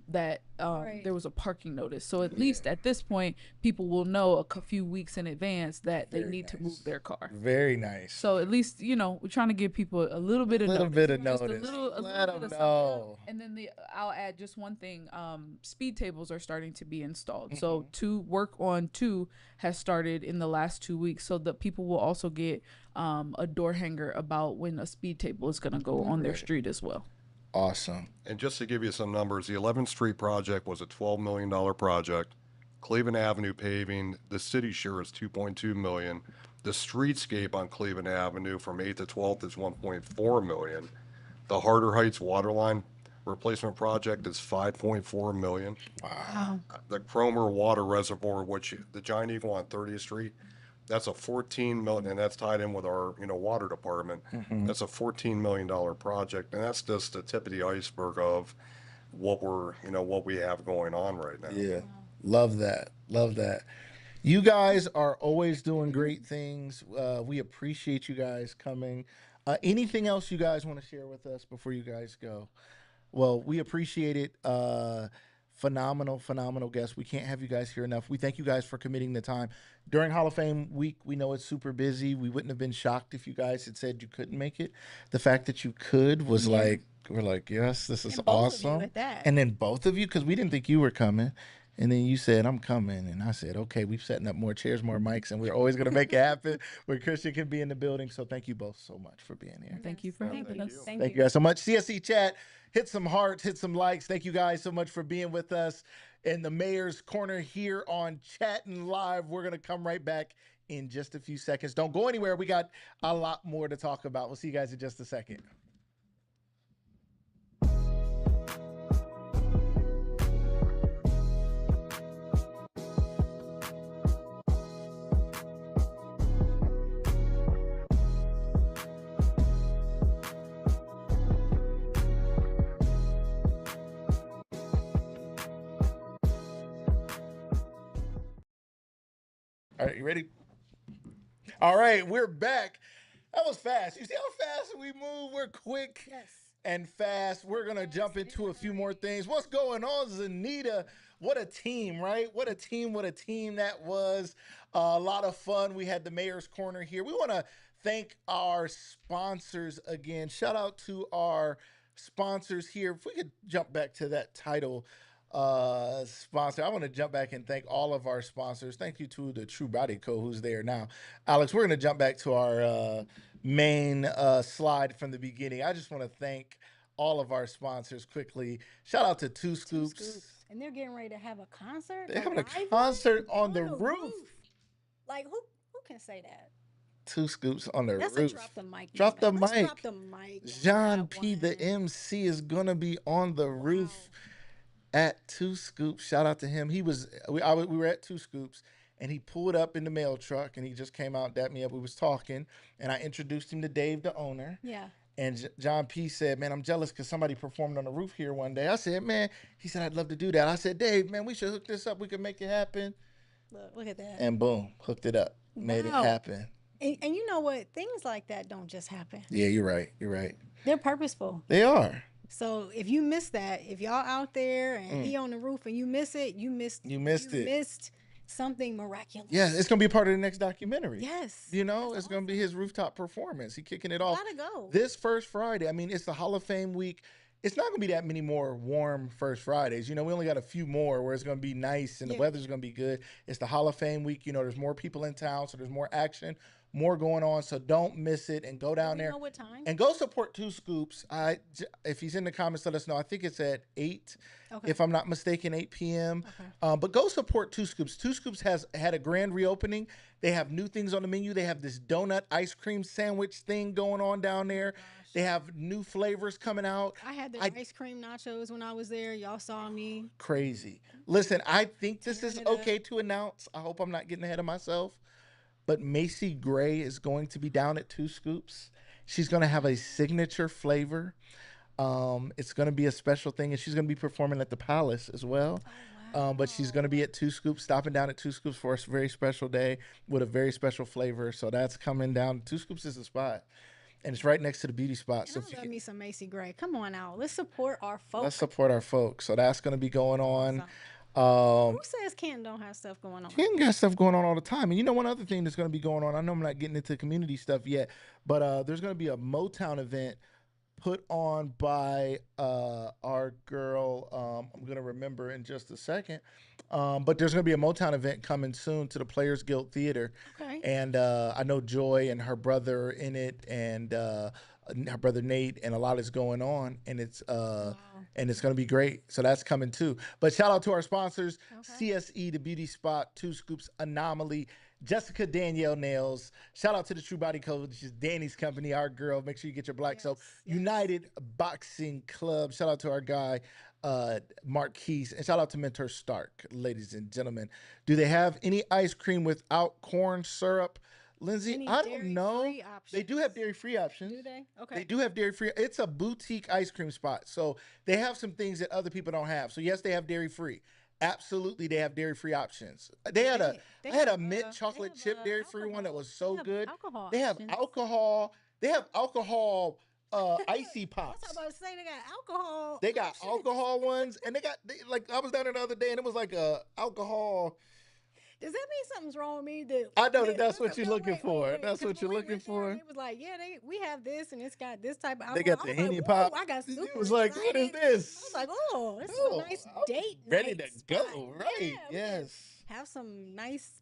that Right. there was a parking notice. So at least at this point people will know a few weeks in advance that they Very need to nice. move their car. Very nice. So at least, we're trying to give people a little bit of Little notice. bit of Just notice. a little Let bit them of something. know. And then I'll add just one thing. Speed tables are starting to be installed. So work on two has started in the last 2 weeks, so that people will also get a door hanger about when a speed table is going to go on their street as well. Awesome. And just to give you some numbers, the 11th Street project was a $12 million project. Cleveland Avenue paving, the city share is $2.2 million. The streetscape on Cleveland Avenue from 8th to 12th is $1.4 million. The Harder Heights waterline replacement project is $5.4 million. Wow. The Cromer Water Reservoir, which the Giant Eagle on 30th Street, that's a $14 million, and that's tied in with our water department. That's a $14 million project, and that's just the tip of the iceberg of what what we have going on right now. Yeah. Love that. Love that. You guys are always doing great things. We appreciate you guys coming. Anything else you guys want to share with us before you guys go? Well, we appreciate it. Phenomenal, phenomenal guests. We can't have you guys here enough. We thank you guys for committing the time. During Hall of Fame week, we know it's super busy. We wouldn't have been shocked if you guys had said you couldn't make it. The fact that you could was like, we're like, yes, this is And both of you awesome. at that. And then both of you, because we didn't think you were coming. And then you said, I'm coming. And I said, okay, we're setting up more chairs, more mics, and we're always going to make it happen where Christian can be in the building. So thank you both so much for being here. Thank you for Thank having you. us. Thank Thank you guys so much. CSC chat, hit some hearts, hit some likes. Thank you guys so much for being with us in the Mayor's Corner here on Chattin' Live. We're going to come right back in just a few seconds. Don't go anywhere. We got a lot more to talk about. We'll see you guys in just a second. All right, you ready? All right, we're back. That was fast. You see how fast we move? We're quick Yes. and fast. We're going to jump into a few more things. What's going on, Zanita? What a team, right? What a team that was. A lot of fun. We had the Mayor's Corner here. We want to thank our sponsors again. Shout out to our sponsors here. If we could jump back to that title sponsor. I want to jump back and thank all of our sponsors. Thank you to the True Body Co. who's there now. Alex, we're going to jump back to our main slide from the beginning. I just want to thank all of our sponsors quickly. Shout out to Two Scoops. And they're getting ready to have a concert. They're having a live concert one on the roof. Like who can say that? Two Scoops on the That's roof. a drop the mic. Drop the moment. Let's mic. Drop the mic. on John that P, the one. MC, is going to be on the roof at Two Scoops. Shout out to him. We were at Two Scoops, and he pulled up in the mail truck, and he just came out, dapped me up. We was talking, and I introduced him to Dave, the owner. Yeah. And John P said, man, I'm jealous because somebody performed on the roof here one day. I said, man, he said, I'd love to do that. I said, Dave, man, we should hook this up. We can make it happen. Look at that. And boom, hooked it up. Made it Wow. happen. And you know what? Things like that don't just happen. Yeah, you're right. You're right. They're purposeful. They are. So if you miss that, if y'all out there and he on the roof and you miss it, you missed it. Missed something miraculous. Yeah, it's gonna be a part of the next documentary. Yes. You know, it's gonna be his rooftop performance. He kicking it off. Gotta go. This first Friday. I mean, it's the Hall of Fame week. It's not gonna be that many more warm first Fridays. You know, we only got a few more where it's gonna be nice and the weather's gonna be good. It's the Hall of Fame week. You know, there's more people in town, so there's more action, more going on. So don't miss it and go down there. Know what time? And go support Two Scoops. If he's in the comments, let us know. I think it's at 8, if I'm not mistaken, 8 p.m. Okay. But go support Two Scoops. Two Scoops has had a grand reopening. They have new things on the menu. They have this donut ice cream sandwich thing going on down there. They have new flavors coming out. I had the ice cream nachos when I was there. Y'all saw me. Crazy. Listen, I think this is Tearing it okay to announce. I hope I'm not getting ahead of myself. but Macy Gray is going to be down at Two Scoops. She's going to have a signature flavor. It's going to be a special thing, and she's going to be performing at the Palace as well. Oh But she's going to be wow. at Two Scoops, stopping down at Two Scoops for a very special day with a very special flavor. So that's coming down. Two Scoops is the spot, and it's right next to the beauty spot. And So if you I love can, me some Macy Gray. Come on now. Let's support our let's folk. support our folks. So that's going to be going on. Awesome. Who Um, says Canton don't have stuff going on? Ken got stuff going on all the time. And you know, one other thing that's going to be going on, I know I'm not getting into community stuff yet, but there's going to be a Motown event put on by our girl. I'm going to remember in just a second. But there's going to be a Motown event coming soon to the Players Guild Theater. Okay. And I know Joy and her brother in it, and her brother Nate, and a lot is going on. Wow. And it's going to be great. So that's coming too. But shout out to our sponsors, Okay. CSE, The Beauty Spot, Two Scoops, Anomaly, Jessica Danielle Nails. Shout out to the True Body Code, which is Danny's company, our girl. Make sure you get your black soap. Yes. United Boxing Club. Shout out to our guy, Mark Keys. And shout out to Mentor Stark, ladies and gentlemen. Do they have any ice cream without corn syrup? Lindsay, Any I don't know. dairy-free They do have options? dairy-free options. Do they? Okay. They do have dairy free. It's a boutique ice cream spot. So they have some things that other people don't have. So yes, they have dairy free. Absolutely, they have dairy free options. They had a They I had a have, mint they chocolate have, chip dairy free one that alcohol. was so They have good. alcohol They have options. alcohol. They have alcohol icy I pops. was about to say they got alcohol. They got options. alcohol ones, and like I was down there the other day, and it was like a alcohol. Does that mean something's wrong with me? That I know that that's what you're no, looking for. That's 'cause what you're when we looking went there, for. They was like, yeah, we have this, and it's got this type of alcohol. They got I the was Henny like, Pop. whoa, I got It super was like, what is excited. this? I was like, oh, this is Oh, a nice I'm date ready night to spot. go. Right? Yeah, we can Yes. have some nice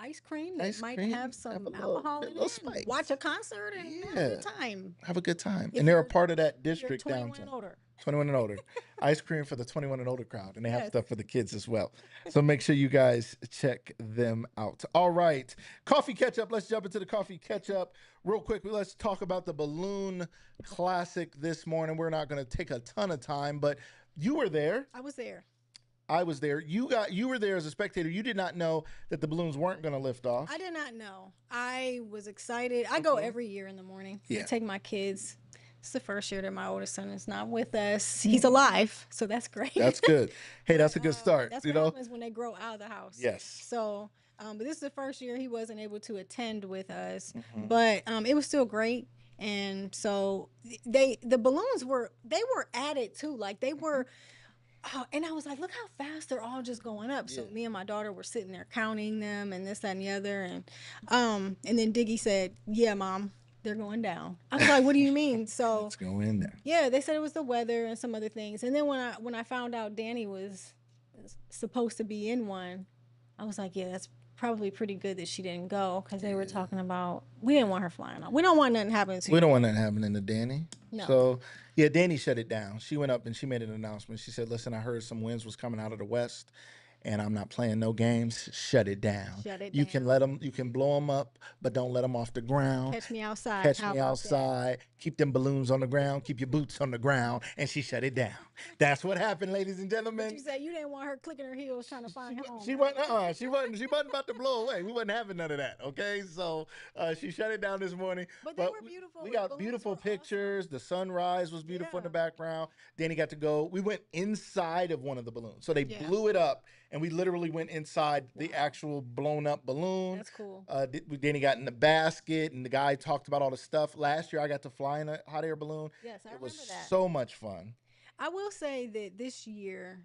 ice cream that Ice might cream, have have some a little- alcohol a in little it. And spice. watch a concert and have a Yeah. good time. Have a good time. If And they're a you're- part of that If you're district 21 downtown. and older. 21 and older. Ice cream for the 21 and older crowd. And they have Yes. stuff for the kids as well. So make sure you guys check them out. All right. Coffee catch up. Let's jump into the coffee catch up. Real quick, let's talk about the Balloon Classic this morning. We're not going to take a ton of time, but you were there. I was there. I was there. You were there as a spectator. You did not know that the balloons weren't going to lift off. I did not know. I was excited. I go Mhm. every year in the morning. Yeah. I take my kids. It's the first year that my oldest son is not with us. He's alive, so that's great. That's good. Hey, that's a good start. That's You what know? happens when they grow out of the house. Yes. So, but this is the first year he wasn't able to attend with us, Mhm. but it was still great. And so the balloons were added too, like they were. Oh, and I was like, look how fast they're all just going up. So Yeah. me and my daughter were sitting there counting them and this, that, and the other. And then Diggy said, yeah, Mom, they're going down. I was like, what do you mean? So Let's go in there. yeah, they said it was the weather and some other things. And then when I found out Danny was supposed to be in one, I was like, yeah, that's probably pretty good that she didn't go because they were talking about we didn't want her flying out. We don't want nothing happening to We you. don't want that happening to Danny. No. So, yeah, Danny shut it down. She went up and she made an announcement. She said, listen, I heard some winds was coming out of the west, and I'm not playing no games. Shut it down. Shut it You down. can let them, you can blow them up, but don't let them off the ground. Catch me outside. Catch How me about that? outside. Keep them balloons on the ground. Keep your boots on the ground. And she shut it down. That's what happened, ladies and But gentlemen. you said you didn't want her clicking her heels trying to find her home. She wasn't. She wasn't about to blow away. We wasn't having none of that. Okay, so she shut it down this morning. But they were beautiful. We The got balloons beautiful were awesome. pictures. The sunrise was beautiful in the Yeah. background. Danny got to go. We went inside of one of the balloons, so they Yeah. blew it up, and we literally went inside the actual blown up balloon. That's cool. Danny got in the basket, and the guy talked about all the stuff. Last year, I got to fly in a hot air balloon. Yes, I It was remember that. so much fun. I will say that this year,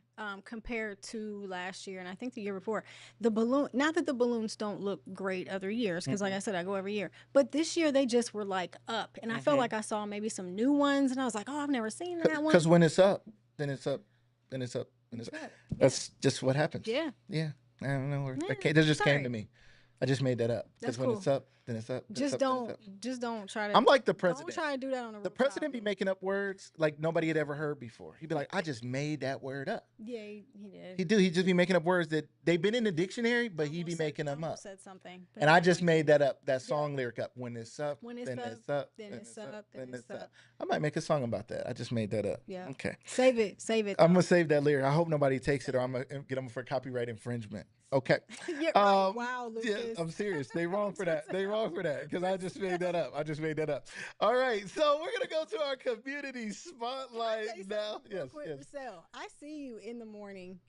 compared to last year, and I think the year before, the balloon, not that the balloons don't look great other years, because like I said, I go every year, but this year they just were like up. And I felt Mhm. like I saw maybe some new ones, and I was like, oh, I've never seen that one. Because when it's up, then it's up, then it's up, then it's up. Right. That's just what happens. Yeah. Yeah. I don't know. Yeah, That just came to sorry. me. I just made that up. That's Because when cool. it's up, then it's up. then it's Just up, then it's don't, up. just don't try to. I'm like the Don't president. try to do that on the The rooftop. president be making up words like nobody had ever heard before. He'd be like, I just made that word up. Yeah, he did. He do. He'd just be making up words that they've been in the dictionary, but he'd be Almost said- making them up. almost Said something. but And I anyway. just made that up, that song lyric up. When it's up, When it's then up, it's up, then it's up, then it's up. I might make a song about that. I just made that up. Yeah. Okay. Save it. Save it. I'm gonna save that lyric. I hope nobody takes it, or I'm gonna get them for copyright infringement. Okay. Yeah, right. Um, Wow, yeah, Lucas. I'm serious. They wrong for that. They wrong for that because I just made that Giselle. up. I just made that up. All right. So we're gonna go to our community Can I spotlight say now. something real Yes, quick, yes. Rochelle? I see you in the morning.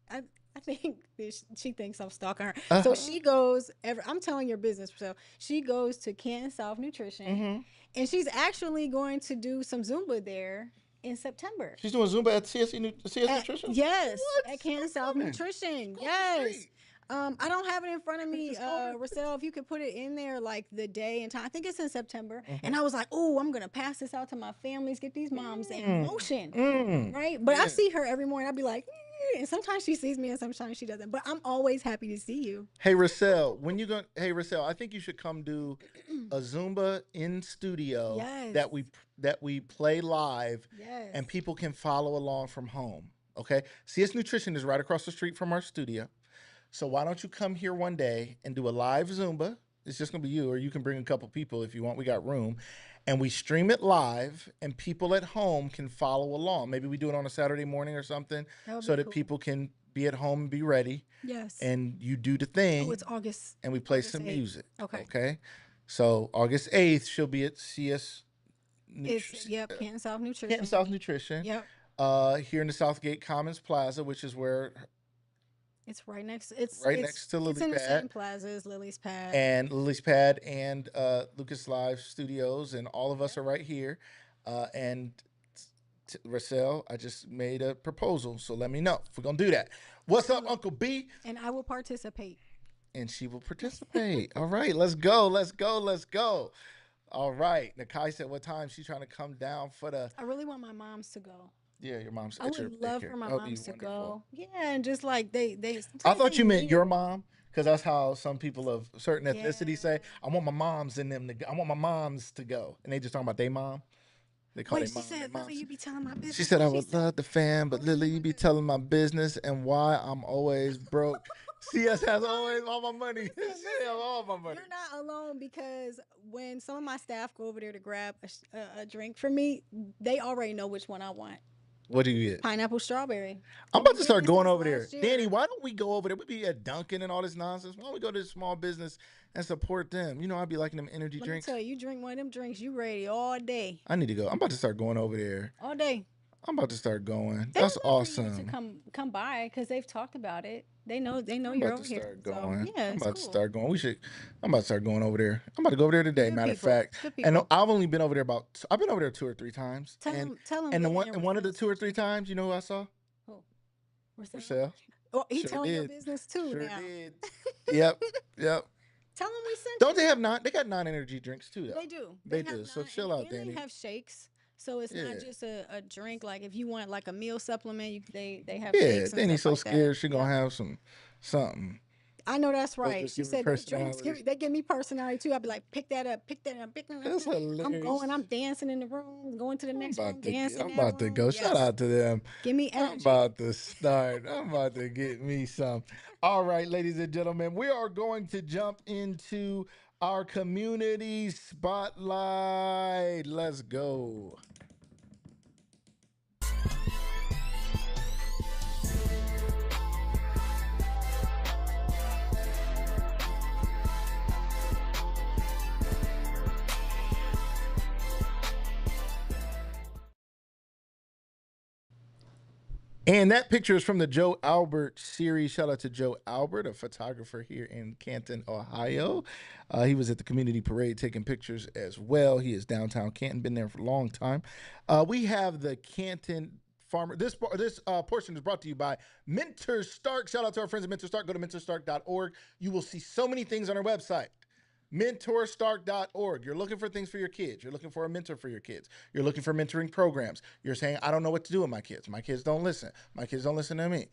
I I think this, she thinks I'm stalking her. So Uh-huh. she goes. I'm telling your business, Rochelle. She goes to Canton South Nutrition, Mm-hmm. and she's actually going to do some Zumba there in September. She's doing Zumba at CS Nutrition. Yes, What? at Canton South I'm coming. It's Nutrition. across the Yes. street. I don't have it in front of Right me, this corner. Rochelle. If you could put it in there, like the day and time. I think it's in September. Mm-hmm. And I was like, oh, I'm gonna pass this out to my families, get these moms in Mm. motion, Mm. right? But I Yeah. see her every morning. I'd be like, and sometimes she sees me, and sometimes she doesn't. But I'm always happy to see you. Hey Russell, when you go? Hey Russell, I think you should come do a Zumba in studio Yes, that we play live, yes. and people can follow along from home. Okay, CS Nutrition is right across the street from our studio. So why don't you come here one day and do a live Zumba? It's just gonna be you, or you can bring a couple people if you want. We got room, and we stream it live, and people at home can follow along. Maybe we do it on a Saturday morning or something, That would be so that cool. people can be at home and be ready, Yes. and you do the Oh, thing, it's August. and we play August some 8th. music. Okay. Okay. So August 8th, she'll be at CS It's Nutri- yep, Canton South Canton Nutrition. South Nutrition, Yep. here in the Southgate Commons Plaza, which is where It's right next. It's right it's next to it's Lily in the Pad same plaza as Lily's Pad. and Lily's Pad and Lucas Live Studios, and all of us Yep. are right here. And Russell, I just made a proposal, so let me know if we're gonna do that. What's up, Absolutely. Uncle B? And I will participate. And she will participate. All right, let's go, let's go, let's go. All right. Nakai said what time she's trying to come down for the I really want my moms to go. yeah, your mom's I at your would love daycare. for my That would be moms to wonderful. go. Yeah, and just like they I sometimes they thought you meant need your it. mom, because that's how some people of certain Yeah. ethnicities say, I want my moms and them to go. I want my moms to go. And they just talking about their mom. They call Wait, their she mom their said, Lily, moms. you be telling my She business. said, What I she would say? love the fan, but Oh, tell Lily, my you be business. telling my business and why I'm always broke. CS has always all my money. She Listen, has all my money. you're not alone because when some of my staff go over there to grab a drink for me, they already know which one I want. What do you get? Pineapple strawberry. I'm They've been about to getting start it going since over there. last Danny, year. why don't we go over there? We be at Dunkin' and all this nonsense. Why don't we go to the small business and support them? You know, I'd be liking them energy Let me drinks. tell you, you drink one of them drinks, you ready all day. I need to go. I'm about to start going over there. All day. I'm about to start going. They That's would love for you to awesome. come by because they've talked about it. They know I'm you're about to over here. start So going. yeah, I'm it's about to cool. start going. We should. I'm about to start going over there. I'm about to go over there today. Good Matter of people. fact, Good and people. I've only been over there about. I've been over there 2 or 3 times, Tell them and the Lily one and and one of the Rochelle two or sent three you. times, you know who I saw? Oh, Rochelle. Rochelle. Oh, he Sure telling your did. business too Sure now. did. Yep. Yep. Tell them we sent Don't they you. have non? They got non-energy drinks too, They though. do. They They have do. So nine, and, chill out, and they Danny. have shakes. So it's not Yeah. just a drink. Like if you want like a meal supplement, they have Yeah. shakes and Danny's stuff so like that. scared she Yep. gonna have something. I know that's We'll right. just She give her said those drinks personality. they give me personality too. I'd be like, pick that up, pick that up, pick that up. That's I'm hilarious. going, I'm dancing in the room, going to the next room, dancing I'm in that about to room. go. Shout Yes. out to them. Give me I'm energy. about to start. I'm about to get me some. All right, ladies and gentlemen, we are going to jump into our community spotlight. Let's go. And that picture is from the Joe Albert series. Shout out to Joe Albert, a photographer here in Canton, Ohio. He was at the community parade taking pictures as well. He is downtown Canton, been there for a long time. We have the Canton Farmer. This portion is brought to you by Mentor Stark. Shout out to our friends at Mentor Stark. Go to mentorstark.org. You will see so many things on our website. Mentorstark.org. You're looking for things for your kids. You're looking for a mentor for your kids. You're looking for mentoring programs. You're saying, I don't know what to do with my kids. My kids don't listen. My kids don't listen to me.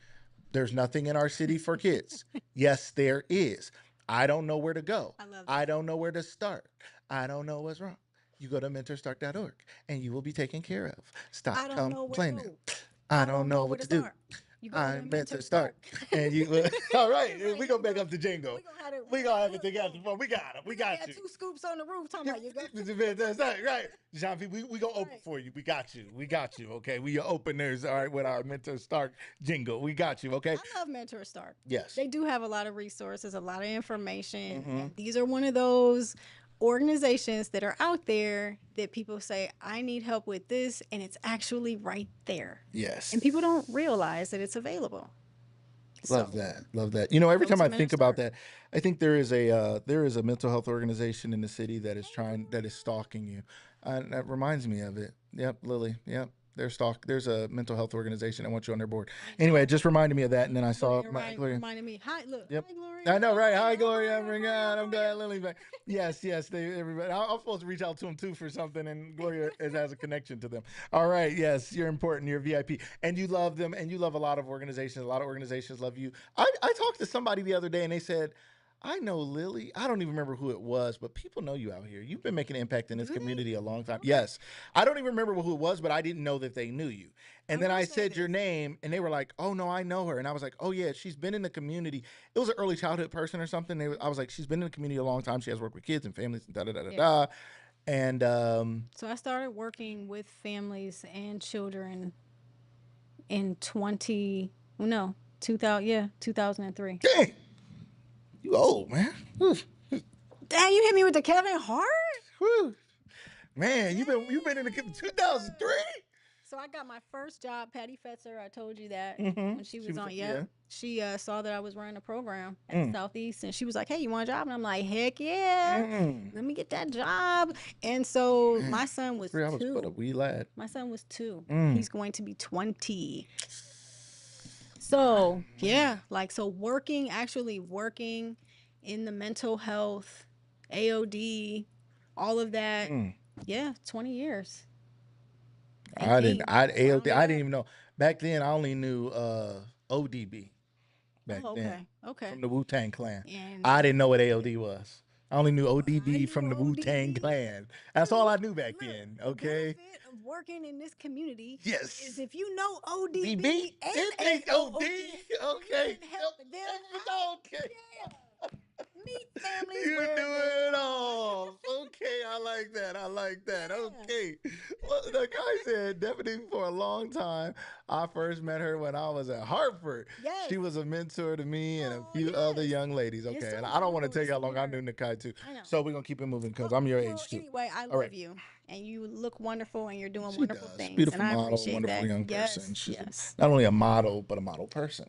There's nothing in our city for kids. Yes, there is. I don't know where to go. I love I that. don't know where to start. I don't know what's wrong. You go to mentorstark.org and you will be taken care of. Stop I don't know where to complaining. go. I I don't don't know know where what to to do. start. You go to I the meant mentor to start. start. And you, all right, Right, we you gonna make go. up the jingle. We gonna have it. We gonna have it together. We got it. We We gonna got have you. 2 scoops on the roof. Talking about you go. That's right. Jean P, we gonna open Right. for you. We got you. We got you. Okay. We your openers, all right, with our mentor start jingle. We got you, okay? I love Mentor Start. Yes. They do have a lot of resources, a lot of information. Mm-hmm. And these are one of those organizations that are out there that people say, I need help with this, and it's actually right there. Yes. And people don't realize that it's available. Love So, that. Love that. You know, every go time to I Mentor think about Start. that, I think there is a mental health organization in the city that is stalking you. That reminds me of it. Yep, Lily. Yep. There's a mental health organization that wants you on their board. I Anyway, it know. just reminded me of that, and then I saw Gloria my Gloria. reminded me. Hi, look. Yep. Hi, Gloria. I know, right? Hi, Hi, Gloria. Gloria. Bring Hi, on. I'm Gloria. glad Lily's back. Yes, they everybody. I'm supposed to reach out to them too for something, and Gloria has a connection to them. All right, yes, you're important. You're VIP, and you love them, and you love a lot of organizations. A lot of organizations love you. I talked to somebody the other day, and they said, "I know Lily. I don't even remember who it was, but people know you out here. You've been making an impact in this Do they? community a long time." Okay. Yes, I don't even remember who it was, but I didn't know that they knew you. I And then will I say said your this. name, and they were like, "Oh no, I know her." And I was like, "Oh yeah, she's been in the community." It was an early childhood person or something. I was like, "She's been in the community a long time. She has worked with kids and families and da da da da Yeah. da." And So I started working with families and children in 2003. dang, you old man. Whew, Dang, you hit me with the Kevin Hart? whew. Man, you've been in the 2003. So I got my first job, Patty Fetzer. I told you that Mm-hmm. when she She was was on. yeah. Yep. She saw that I was running a program at Mm. Southeast, and she was like, "Hey, you want a job?" And I'm like, "Heck yeah, Mm. let me get that job." And so Man, my son was I was but a 2. wee lad. My son was 2. Mm. He's going to be 20. So yeah, like so actually working in the mental health, AOD, all of that. Mm. Yeah, 20 years. And I didn't. came, I wound AOT. it I up. didn't even know. Back then, I only knew ODB. Back Oh, then, okay. Okay. from the Wu Tang Clan. And I didn't know what AOD was. I only knew I ODB knew from the Wu Tang ODB. Clan. That's all I knew back Look, then. the Okay. benefit of working in this community Yes. is if you know ODB DB and and AOD, Okay. you can help them out. Okay. Yeah. Meet families You where do they it are. all. Okay, I like that. I like that. Yeah. Okay. Well, the guy said definitely for a long time. I first met her when I was at Hartford. Yes. She was a mentor to me and a Oh, few other yes. young ladies. It's Okay. so And I don't want to wonderful tell to you how see long I her. knew Nakai too. I know. So we're gonna keep it moving because Well, I'm your well, age too. anyway, I All love right. you, and you look wonderful, and you're doing She wonderful does. things, Beautiful and I model, appreciate wonderful that. young Yes, person. She's yes. not only a model, but a model person.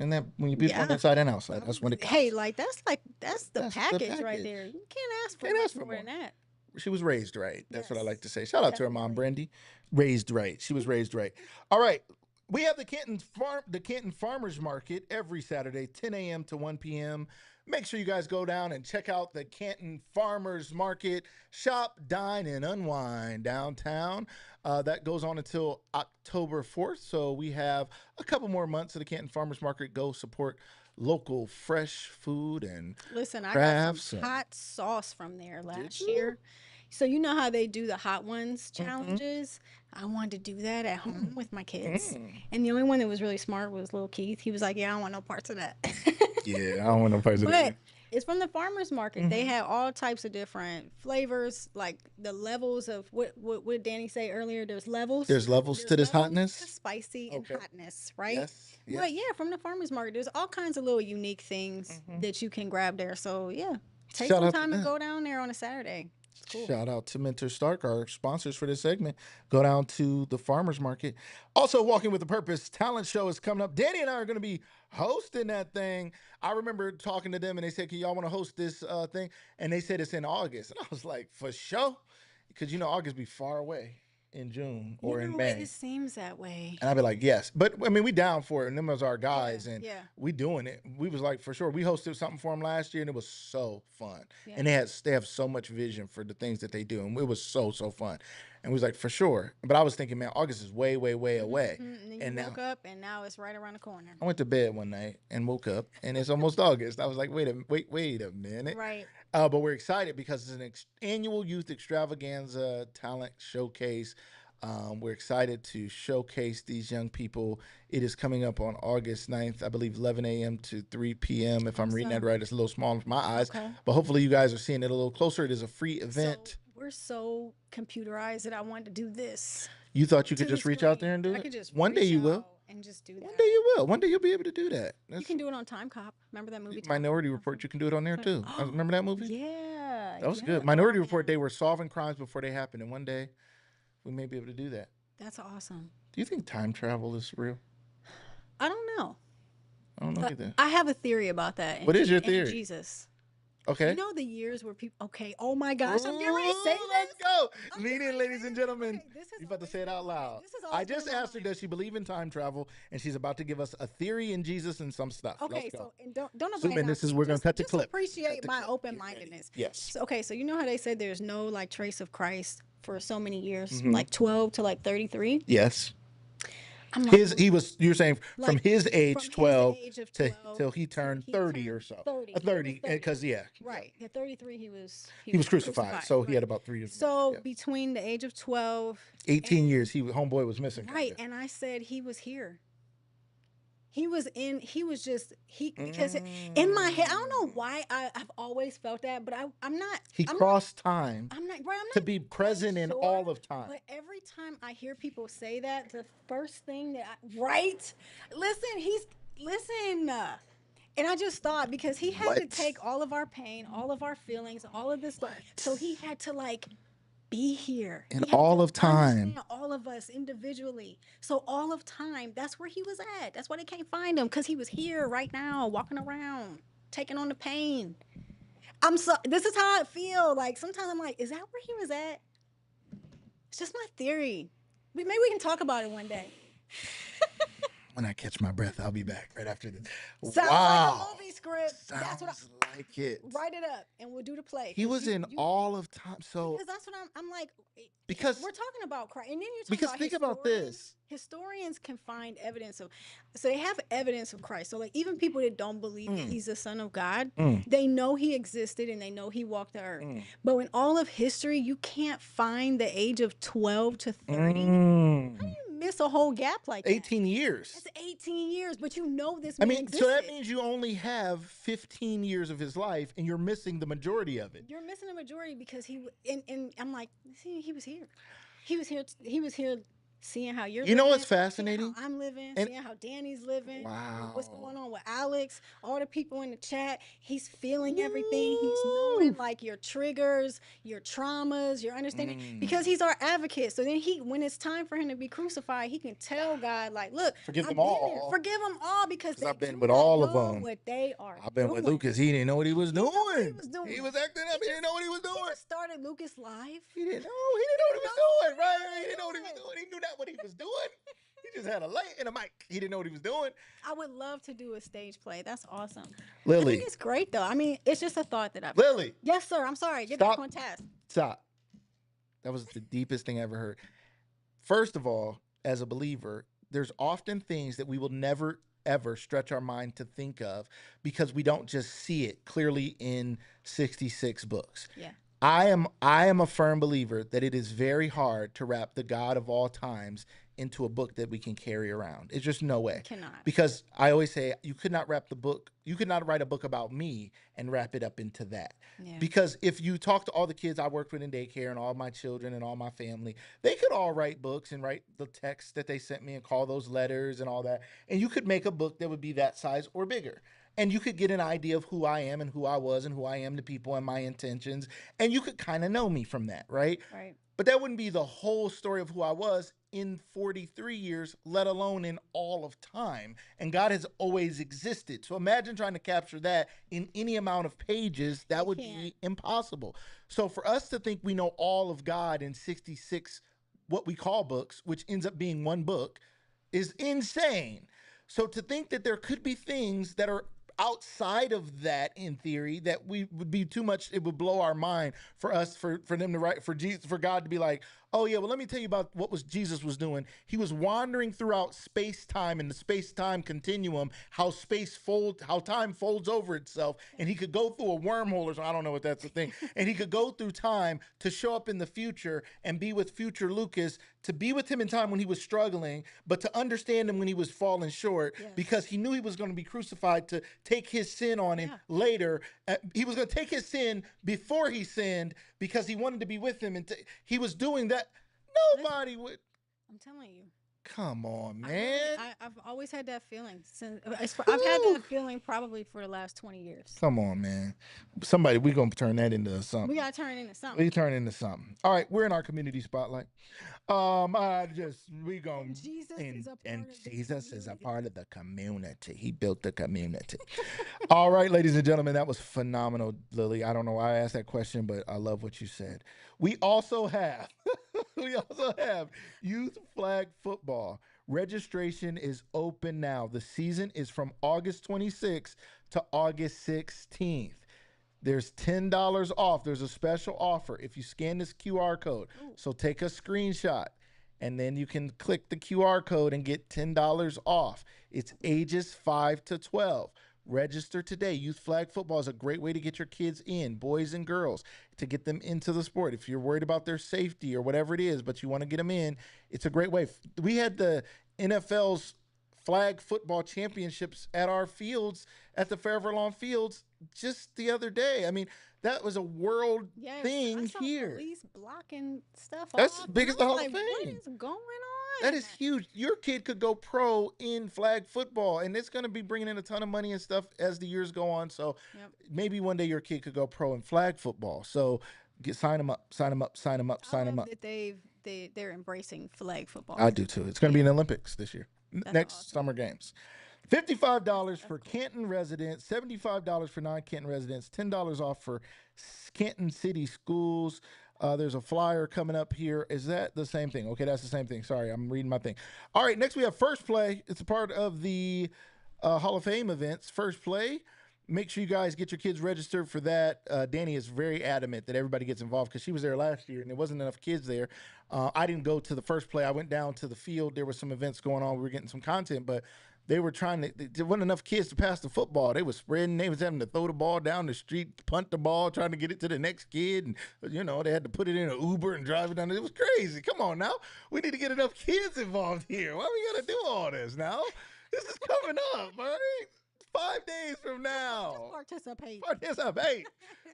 And that when you're beautiful on Yeah. inside and outside, that's when it counts. Hey, that's the That's the package right package. there. You can't ask for Can't much ask for more than that. She was raised right. That's what I like Yes, to say. Shout out to her mom, definitely. Brandy. Raised right. She was raised right. All right. We have the Canton Farmers Market every Saturday, 10 a.m. to 1 p.m. Make sure you guys go down and check out the Canton Farmers Market. Shop, dine, and unwind downtown. That goes on until October 4th. So we have a couple more months of the Canton Farmers Market. Go support local fresh food and Listen, I got crafts. some hot sauce from there last you? year. So you know how they do the hot ones Mhm. challenges? I wanted to do that at home with my kids. Mm. And the only one that was really smart was little Keith. He was like, "Yeah, I don't want no parts of that." Yeah, I don't want no parts of that. But it's from the farmers market. They Mhm. have all types of different flavors, like the levels of what did Danny say earlier? There's levels. There's levels to this levels hotness. to spicy and Okay. hotness, right? Yes. But yeah, from the farmers market, there's all kinds of little unique things Mhm. that you can grab there. So yeah, take Shout some out to time and them. go down there on a Saturday. It's cool. Shout out to Mentor Stark, our sponsors for this segment. Go down to the farmers market. Also, Walking with a Purpose talent show is coming up. Danny and I are going to be hosting that thing. I remember talking to them and they said, "Can y'all want to host this thing?" And they said it's in August. And I was like, "For sure." Because August be far away in June or in May. It seems that way. And I'd be like, yes. But I mean, we down for it. And them was our Yeah, guys. And yeah, we doing it. We was like, for sure. We hosted something for them last year and it was so fun. yeah. And they have so much vision for the things that they do. And it was so fun. And we was like, for sure. But I was thinking, man, August is way, way, way away. And then you And now woke up, and now it's right around the corner. I went to bed one night and woke up and it's almost August. I was like, wait a minute. Right. But we're excited because it's an annual youth extravaganza talent showcase. We're excited to showcase these young people. It is coming up on August 9th, I believe 11 a.m. to 3 p.m. If I'm reading that Awesome. right, it's a little small for my eyes, Okay. but hopefully you guys are seeing it a little closer. It is a free So event. we're so computerized that I wanted to do this You thought you to could the just reach out screen. there and do I it? could just One day reach you will. out and just do One that. day you will. One day you'll be able to do that. You That's can do it on Time Cop. Remember that movie? Time Minority Cop? Report. You can do it on there too. Remember that movie? Yeah. That was Yeah. good. Minority Report, they were solving crimes before they happened. And one day we may be able to do that. That's awesome. Do you think time travel is real? I don't know. I don't know either. I have a theory about that. What is your and theory? Jesus. Okay. You know the years where people. Okay. Oh my gosh! I'm getting ready to say Ooh, this. let's go. I'm Lean getting in, ready to ladies say and this. gentlemen. Okay, this has You about to always say it been out my- loud. this has I always been just in my asked her, mind. does she believe in time travel? And she's about to give us a theory in Jesus and some stuff. Okay, Let's go. so and don't nobody Zoom in. knock This is me. we're gonna cut the just clip. appreciate Cut the my clip. open Get ready. mindedness. Yes. So, okay, so you know how they say there's no like trace of Christ for so many years, Mhm. like 12 to like 33. Yes. I'm like, You're saying from like, his age from his 12 age of to 12 till he till turned he 30 turned or so. 30. He was 30 30. because yeah. Right. At 33, he was He was crucified. So he had right. about 3 years. So Yeah. between the age of 12, 18 and- years homeboy was missing. right, Kinda. and I said he was here. He was because in my head, I don't know why I've always felt that, but I'm not. He I'm crossed time Not, I'm not. Right, I'm to not be present in sure, all of time. But every time I hear people say that, the first thing that right, listen. And I just thought because he had to What? take all of our pain, all of our feelings, all of this stuff, so he had to like be here In He had all to of time. understand all of us individually. So all of time, that's where he was at. That's why they can't find him because he was here right now, walking around, taking on the pain. This is how I feel. Like sometimes I'm like, is that where he was at? It's just my theory. Maybe we can talk about it one day. When I catch my breath, I'll be back right after this. Sounds Wow. like a movie script. That's what Sounds like it. write it up and we'll do the play. He was in all of time. So Because that's what I'm like. because We're talking about Christ, and then you're talking because about think about this. Historians can find evidence of, so they have evidence of Christ. So like even people that don't believe that he's the Son of God, they know he existed and they know he walked the earth. But in all of history, you can't find the age of 12 to 30. How do you miss a whole gap like that? 18 years. That's 18 years, but you know this I man mean, existed. so that means you only have 15 years of his life and you're missing the majority of it. You're missing the majority because and I'm like, see, he was here. He was here seeing how you're You know living, what's fascinating? seeing how I'm living, And- seeing how Danny's living. Wow. What's going on with Alex, all the people in the chat. He's feeling everything. He's knowing like your triggers, your traumas, your understanding. Because he's our advocate. So then when it's time for him to be crucified, he can tell God, like, look, Forgive I've them been all. there. Forgive them all because they I've been do with not all of know them. what they are I've been with doing. Lucas. He didn't know what he was doing. know what he was doing. He was acting up. He didn't know what he was He doing. just started Lucas Live. He didn't know. He didn't know what he was doing. Right? He didn't know what he was doing. He knew not what he was doing. He just had a light and a mic. He didn't know what he was doing. I would love to do a stage play. That's awesome. I Lily. think it's great though. I mean, it's just a thought that I've. Lily. Yes, sir. I'm sorry. Get Stop. back on task. Stop. That was the deepest thing I ever heard. First of all, as a believer, there's often things that we will never ever stretch our mind to think of because we don't just see it clearly in 66 books. Yeah. I am a firm believer that it is very hard to wrap the God of all times into a book that we can carry around. It's just no way. Cannot. Because I always say you could not write a book about me and wrap it up into that. Yeah. Because if you talk to all the kids I worked with in daycare and all my children and all my family, they could all write books and write the texts that they sent me and call those letters and all that. And you could make a book that would be that size or bigger. And you could get an idea of who I am and who I was and who I am to people and my intentions. And you could kind of know me from that, right? Right. But that wouldn't be the whole story of who I was in 43 years, let alone in all of time. And God has always existed. So imagine trying to capture that in any amount of pages. That would be impossible. So for us to think we know all of God in 66, what we call books, which ends up being one book, is insane. So to think that there could be things that are outside of that in theory that we would be too much, it would blow our mind for us for them to write, for Jesus, for God to be like, oh yeah, well let me tell you about what Jesus was doing. He was wandering throughout space-time and the space-time continuum, how time folds over itself, and he could go through a wormhole or something. I don't know what that's the thing. And he could go through time to show up in the future and be with future Lucas to be with him in time when he was struggling, but to understand him when he was falling short, Yes. because he knew he was going to be crucified to take his sin on him Yeah. later. He was going to take his sin before he sinned because he wanted to be with him, and he was doing that. Nobody would. I'm telling you. Come on, I man. really, I've always had that feeling since I've had Whew. that feeling probably for the last 20 years. Come on, man. Somebody, we're going to turn that into We something. gotta turn it into We something. turn it into something. All right, we're in our community spotlight. We going Jesus and, is a part and of the Jesus is a community. part of the community. He built the community. All right, ladies and gentlemen, that was phenomenal, Lily. I don't know why I asked that question, but I love what you said. We also have youth flag football. Registration is open now. The season is from August 26th to August 16th. There's $10 off. There's a special offer if you scan this QR code. So take a screenshot and then you can click the QR code and get $10 off. It's ages 5 to 12. Register today. Youth flag football is a great way to get your kids in, boys and girls, to get them into the sport. If you're worried about their safety or whatever it is, but you want to get them in, it's a great way. We had the NFL's flag football championships at our fields, at the Fairview Lawn Fields, just the other day. I mean, that was a world Yes, I thing saw here. police blocking stuff That's off, as big and as the I was Hall of like, what Fame. is going on? That is huge. Your kid could go pro in flag football, and it's going to be bringing in a ton of money and stuff as the years go on. So Yep. maybe one day your kid could go pro in flag football. So sign them up, sign them up, sign them up, I sign them love up. that they're embracing flag football. I do too. It's going to be in the Olympics this year, next awesome. Summer Games. $55 for Canton residents, $75 for non-Canton residents, $10 off for Canton City schools. There's a flyer coming up here. Is that the same thing? Okay, that's the same thing. Sorry, I'm reading my thing. All right, next we have First Play. It's a part of the Hall of Fame events. First Play. Make sure you guys get your kids registered for that. Danny is very adamant that everybody gets involved because she was there last year and there wasn't enough kids there. I didn't go to the First Play. I went down to the field. There were some events going on. We were getting some content, but they were trying to. There wasn't enough kids to pass the football. They were spreading. They was having to throw the ball down the street, punt the ball, trying to get it to the next kid, and they had to put it in an Uber and drive it down. It was crazy. Come on now, we need to get enough kids involved here. Why we gotta do all this now? This is coming up, all right? 5 days from now. Participate. Participate.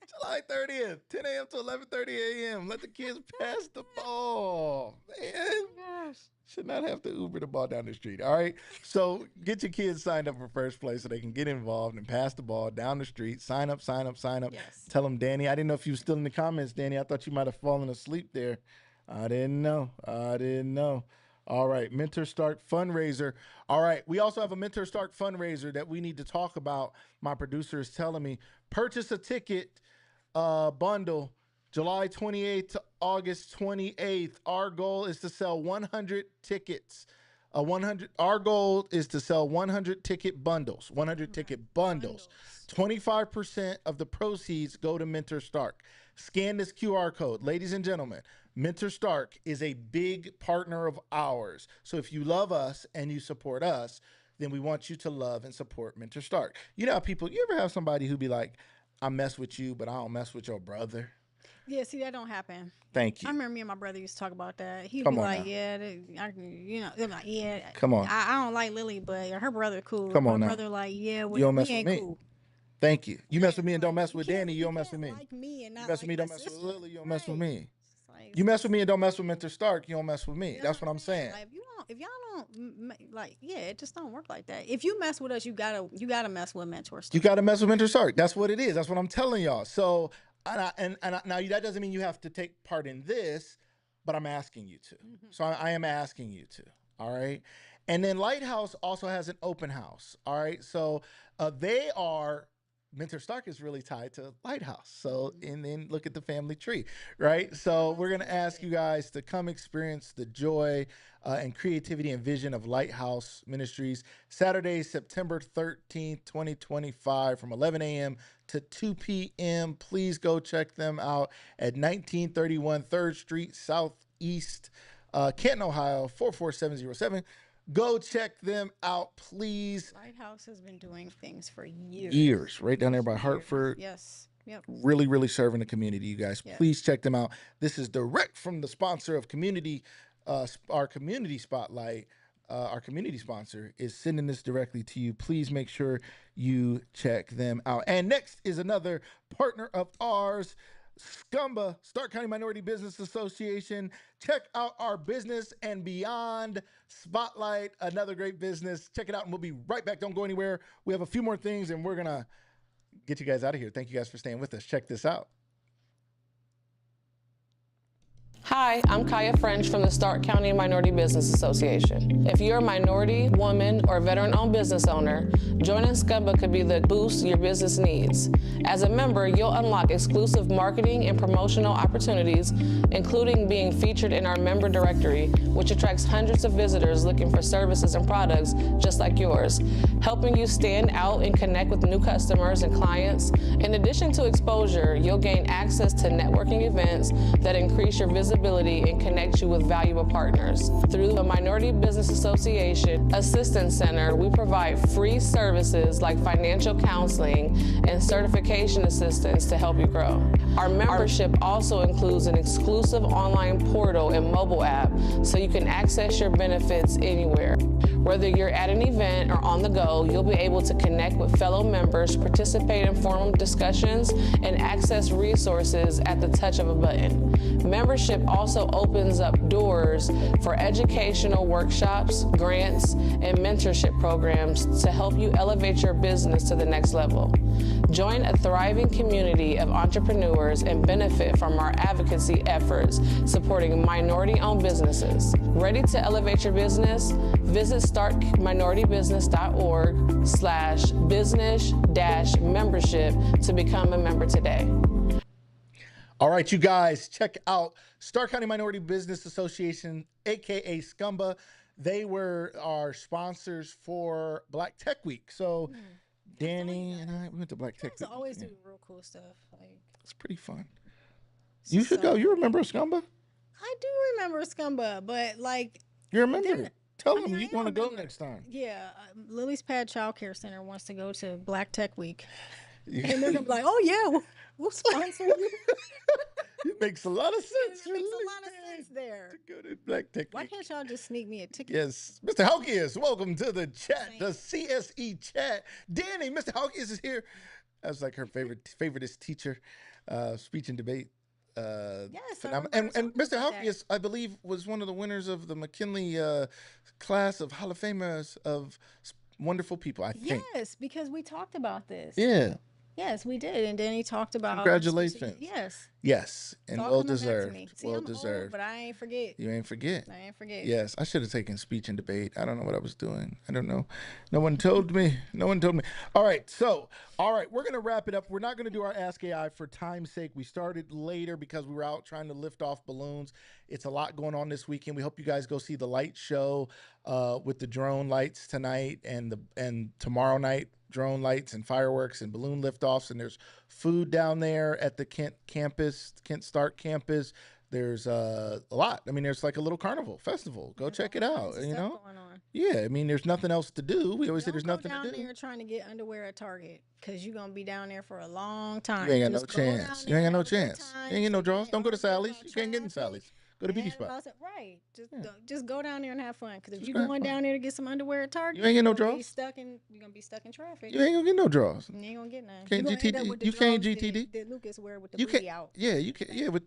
July 30th, 10 a.m. to 11:30 a.m. Let the kids pass the ball, man. Gosh. Should not have to Uber the ball down the street. All right. So get your kids signed up for First Place so they can get involved and pass the ball down the street. Sign up, sign up, sign up. Yes. Tell them, Danny. I didn't know if you were still in the comments, Danny. I thought you might have fallen asleep there. I didn't know. All right. Mentor Start fundraiser. All right. We also have a Mentor Start fundraiser that we need to talk about. My producer is telling me purchase a ticket bundle July 28th to August 28th. Our goal is to sell 100 tickets. 100. Our goal is to sell 100 ticket bundles. 100 ticket bundles. 25% of the proceeds go to Mentor Stark. Scan this QR code, ladies and gentlemen. Mentor Stark is a big partner of ours. So if you love us and you support us, then we want you to love and support Mentor Stark. You know how people, you ever have somebody who be like, I mess with you, but I don't mess with your brother? Yeah, see, that don't happen. Thank I you. remember me and my brother used to talk about that. He'd Come be on like, now. "Yeah, they're like, yeah, Come on. I don't like Lily, but her brother cool." Come on my now. brother like, "Yeah, You don't we mess with ain't me. cool." Thank you. You mess with me and don't Like, mess with Danny, you don't mess with me. Like me and You not mess with like me, my don't mess with sister. Lily, you don't mess with Right. me. It's like, You mess with me and don't mess with Mentor Stark, you don't mess with me. you know That's what I'm saying. Like, if y'all don't like, yeah, it just don't work like that. If you mess with us, you gotta mess with Mentor You Stark. got to mess with Mentor Stark. That's what it is. That's what I'm telling y'all. So, now that doesn't mean you have to take part in this, but I'm asking you to. So I am asking you to. All right. And then Lighthouse also has an open house. All right. So they are. Mentor Stark is really tied to Lighthouse. So, and then look at the family tree, right? So, we're going to ask you guys to come experience the joy and creativity and vision of Lighthouse Ministries Saturday, September 13th, 2025, from 11 a.m. to 2 p.m. Please go check them out at 1931 3rd Street Southeast, Canton, Ohio, 44707. Go check them out, please. Lighthouse has been doing things for years. Years, right down there by Hartford. Yes. Yep. Really serving the community, you guys. Yes. Please check them out. This is direct from the sponsor of Community our community spotlight, our community sponsor, is sending this directly to you. Please make sure you check them out. And next is another partner of ours, SCUMBA, Stark County Minority Business Association. Check out our Business and Beyond Spotlight, another great business. Check it out, and we'll be right back. Don't go anywhere. We have a few more things, and we're going to get you guys out of here. Thank you guys for staying with us. Check this out. Hi, I'm Kaya French from the Stark County Minority Business Association. If you're a minority, woman, or veteran-owned business owner, joining SCUMBA could be the boost your business needs. As a member, you'll unlock exclusive marketing and promotional opportunities, including being featured in our member directory, which attracts hundreds of visitors looking for services and products just like yours, helping you stand out and connect with new customers and clients. In addition to exposure, you'll gain access to networking events that increase your visibility and connect you with valuable partners. Through the Minority Business Association Assistance Center, we provide free services like financial counseling and certification assistance to help you grow. Our membership also includes an exclusive online portal and mobile app so you can access your benefits anywhere. Whether you're at an event or on the go, you'll be able to connect with fellow members, participate in forum discussions, and access resources at the touch of a button. Membership also opens up doors for educational workshops, grants, and mentorship programs to help you elevate your business to the next level. Join a thriving community of entrepreneurs and benefit from our advocacy efforts supporting minority-owned businesses. Ready to elevate your business? Visit starkminoritybusiness.org/business-membership to become a member today. All right, you guys, check out Stark County Minority Business Association, aka SCUMBA. They were our sponsors for Black Tech Week. So Danny and I went to Black Tech You Week. guys always do real cool stuff. Like, it's pretty fun. You should go. You remember SCUMBA? I do remember SCUMBA, but like, You remember? Then- Tell I mean, them I you want to go remember. next time. yeah, Lily's Pad Child Care Center wants to go to Black Tech Week, You- and they're gonna be like, "Oh yeah, we'll sponsor you." It makes a lot of sense. It makes a really lot of sense there. to go to Black Tech Why Week. can't y'all just sneak me a ticket? Yes, Mr. Halkias, welcome to the chat, the CSE chat. Danny, Mr. Halkias is here. That was like her favoriteest teacher, speech and debate. Yes, I phenomenon. remember And Mr. talking about that. Halkias, I believe, was one of the winners of the McKinley class of Hall of Famers of wonderful people, I think. Yes, because we talked about this. Yeah. Yes, we did, and then he talked about Congratulations. Yes, Yes, it's and all well coming back to deserved. me. See, Well I'm old, deserved. but I ain't forget. You ain't forget. I ain't forget. Yes, I should have taken speech and debate. I don't know what I was doing. I don't know. No one told me. No one told me. All right, we're going to wrap it up. We're not going to do our Ask AI for time's sake. We started later because we were out trying to lift off balloons. It's a lot going on this weekend. We hope you guys go see the light show with the drone lights tonight and tomorrow night. Drone lights and fireworks and balloon liftoffs, and there's food down there at the Kent Stark campus. There's a lot. I mean, there's like a little carnival festival. Go check it out. Lots of You stuff know, going on. yeah. I mean, there's nothing else to do. We always say Don't there's go nothing down to do. there trying to get underwear at Target because you're gonna be down there for a long time. You ain't got no Just go down chance. there, You ain't got no have a good chance. time, You ain't get no so draws. ain't Don't go to worried about Sally's. You can't get in traffic, Sally's. Go to Beauty and Spot. right. Yeah. Just go down there and have fun. Because if Just you're go have going fun. down there to get some underwear at Target, You ain't get no you're gonna be draws. You're gonna be stuck in traffic. You ain't gonna get no draws. You ain't gonna get none. Can't You gonna end up GTD. with the You can't drawers GTD. that Lucas wear with the You booty can't. out. Yeah, you can. Yeah, with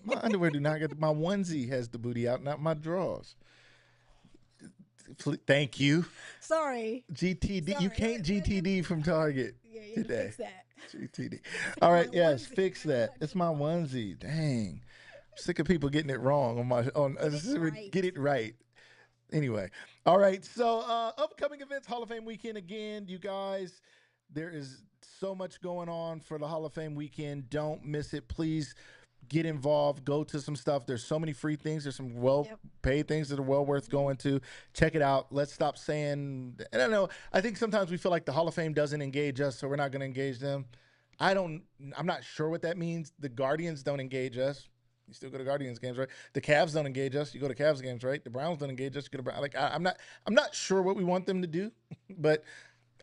my underwear do not get. My onesie has the booty out, not my drawers. Thank you. Sorry. GTD. Sorry, You can't let me- GTD from Target Yeah, you need to today. fix that. GTD. All right, my yes, onesie. fix that. It's my onesie. Dang, I'm sick of people getting it wrong right. Get it right. Anyway, all right. So upcoming events, Hall of Fame weekend again, you guys. There is so much going on for the Hall of Fame weekend. Don't miss it, please. Get involved. Go to some stuff. There's so many free things. There's some well-paid things that are well worth going to. Check it out. Let's stop saying. I don't know. I think sometimes we feel like the Hall of Fame doesn't engage us, so we're not going to engage them. I'm not sure what that means. The Guardians don't engage us. You still go to Guardians games, right? The Cavs don't engage us. You go to Cavs games, right? The Browns don't engage us. You go to Browns. Like I'm not sure what we want them to do, but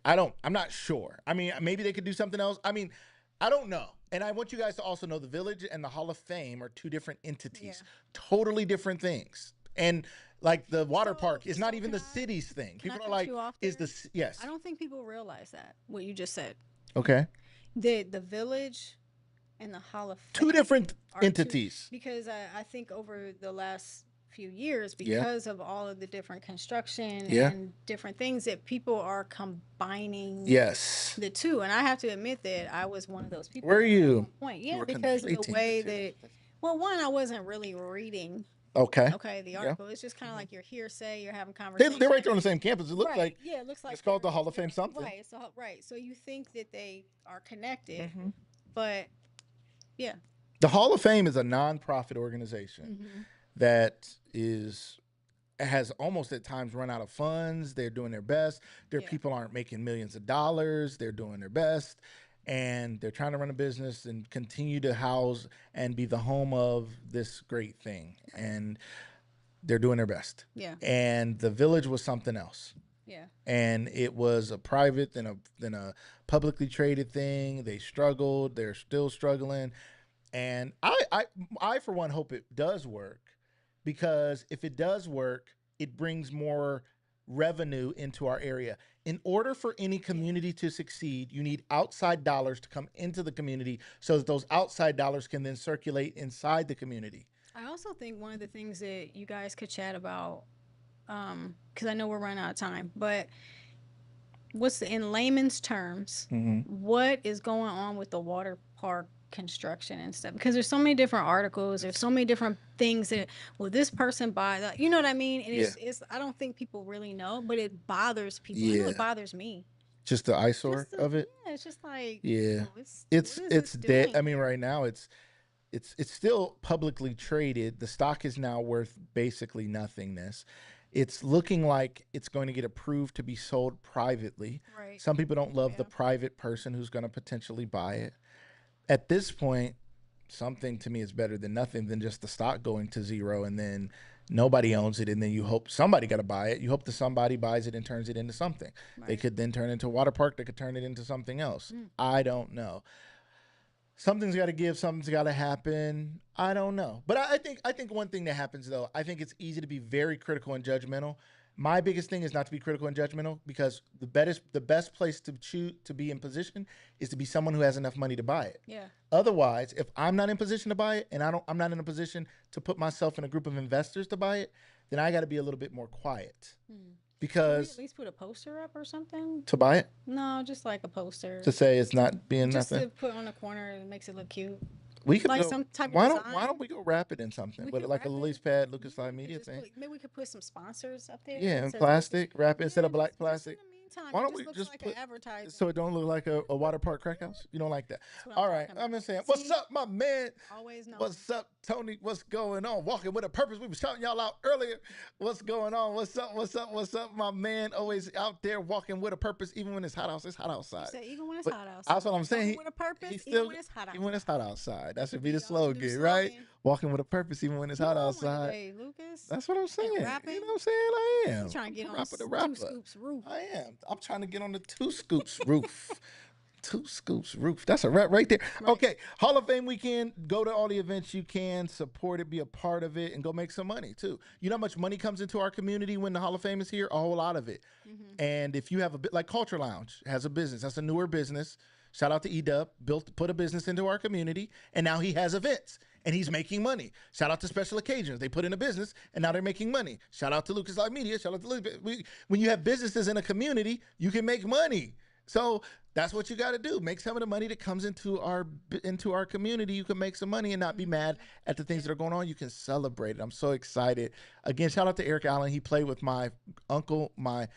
I'm not sure. I mean, maybe they could do something else. I mean, I don't know. And I want you guys to also know the Village and the Hall of Fame are two different entities, Yeah. totally different things. And like the water So- park is not so even can the I- city's thing. Can I People are cut like, you off is there? the yes? I don't think people realize that what you just said. Okay, The Village and the Hall of two Fame different are two, entities. because I think over the last few years, Yeah. because of all of the different construction Yeah. and different things, that people are combining Yes. the two. And I have to admit that I was one of those people. Were at you? one point. You Yeah, were because of the conflating the way two. that, well, one, I wasn't really reading, Okay. okay, the Yeah. article. It's just kind of like your hearsay, you're having They're conversations. right there on the same campus. It looks Right. like Yeah, it looks like it's called they're- the Hall of Fame something. Right. So right. So you think that they are connected, Mhm. but yeah. The Hall of Fame is a nonprofit organization Mm-hmm. that has almost at times run out of funds. They're doing their best. Their Yeah. people aren't making millions of dollars. They're doing their best. And they're trying to run a business and continue to house and be the home of this great thing. And they're doing their best. Yeah. And the Village was something else. Yeah. And it was a private than a publicly traded thing. They struggled. They're still struggling. And I for one hope it does work, because if it does work, it brings more revenue into our area. In order for any community to succeed, you need outside dollars to come into the community so that those outside dollars can then circulate inside the community. I also think one of the things that you guys could chat about, because I know we're running out of time, but in layman's terms, what is going on with the water park construction and stuff? Because there's so many different articles, there's so many different things that, will this person buy that, you know what I mean? And it's I don't think people really know, but it bothers people. I know Yeah. it bothers me. Just the eyesore Just the- of it. Yeah, it's just like, Yeah. what is It's this dead. doing? I mean, right now it's still publicly traded. The stock is now worth basically nothingness. It's looking like it's going to get approved to be sold privately. Right. Some people don't love the Yeah. private person who's going to potentially buy it. At this point, something to me is better than nothing than just the stock going to zero and then nobody owns it, and then you hope somebody got to buy it. You hope that somebody buys it and turns it into something. They Right. could then turn it into a water park. They could turn it into something else. I don't know. Something's got to give. Something's got to happen. I don't know. But I think one thing that happens, though, I think it's easy to be very critical and judgmental. My biggest thing is not to be critical and judgmental, because the best place to choose to be in position is to be someone who has enough money to buy it. Yeah. Otherwise, if I'm not in position to buy it, and I'm not in a position to put myself in a group of investors to buy it, then I got to be a little bit more quiet. Can we Because at least put a poster up or something? to buy it, No, just like a poster. to say it's not being Just nothing, to put on the corner, it makes it look cute. we could like go, some type of why design. don't we go wrap it in something, We but could like a wrap it. Lily's pad, Lucas Yeah, Live we Media could just thing. maybe we could put some sponsors up there. Yeah, that in says plastic, Lucas- wrap it instead of Yeah, black just plastic. in the meantime, Why it don't just we looks just like put an advertisement? so it don't look like a water park crack house? You don't like that? That's what I'm All right, talking I'm about. just saying. What's See? up, my man? Always know. What's up, Tony? What's going on? Walking with a purpose. We were shouting y'all out earlier. What's going on? What's up? What's up? What's up, my man? Always out there walking with a purpose, even when it's hot outside. It's hot You outside. said even when it's But hot outside. that's what I'm saying. Walking with a purpose, He's even when it's hot outside. Even when it's hot outside. That should be the Y'all should do slogan, right? slogan. Walking with a purpose, even when it's hot Come on outside. today, Lucas. That's what I'm saying. You know rapping. what I'm saying? I am. You trying to get on Rapper to Two rapper. Scoops roof. I am. I'm trying to get on the Two Scoops roof. Two Scoops roof. That's a rap right there. Okay. Hall of Fame weekend. Go to all the events you can. Support it. Be a part of it. And go make some money, too. You know how much money comes into our community when the Hall of Fame is here? A whole lot of it. And if you have a bit like Culture Lounge has a business. That's a newer business. Shout out to Edub. Put a business into our community. And now he has events. And he's making money. Shout out to Special Occasions. They put in a business, and now they're making money. Shout out to Lucas Live Media. Shout out to Lucas. When you have businesses in a community, you can make money. So that's what you got to do. Make some of the money that comes into our community. You can make some money and not be mad at the things that are going on. You can celebrate it. I'm so excited. Again, shout out to Eric Allen. He played with my uncle, my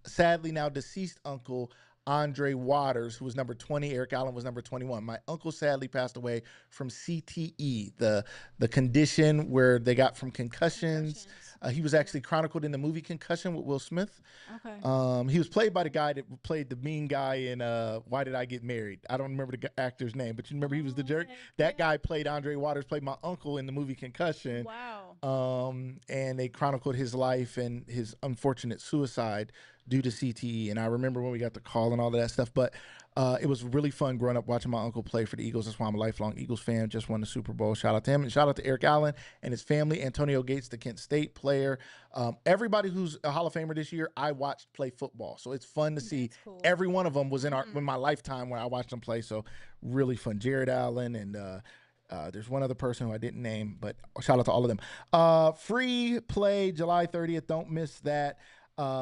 sadly now deceased uncle, Andre Waters, who was number 20. Eric Allen was number 21. My uncle sadly passed away from CTE, the condition where they got from concussions. He was actually chronicled in the movie Concussion with Will Smith. Okay. He was played by the guy that played the mean guy in Why Did I Get Married? I don't remember the actor's name, but you remember he was the jerk? That guy played Andre Waters, played my uncle in the movie Concussion. Wow. And they chronicled his life and his unfortunate suicide due to CTE. And I remember when we got the call and all of that stuff. But It was really fun growing up watching my uncle play for the Eagles. That's why I'm a lifelong Eagles fan. Just won the Super Bowl. Shout out to him. And shout out to Eric Allen and his family. Antonio Gates, the Kent State player. Everybody who's a Hall of Famer this year, I watched play football. So it's fun to see. That's cool. Every one of them was in my lifetime when I watched them play. So really fun. Jared Allen and there's one other person who I didn't name, but shout out to all of them. Free play July 30th. Don't miss that.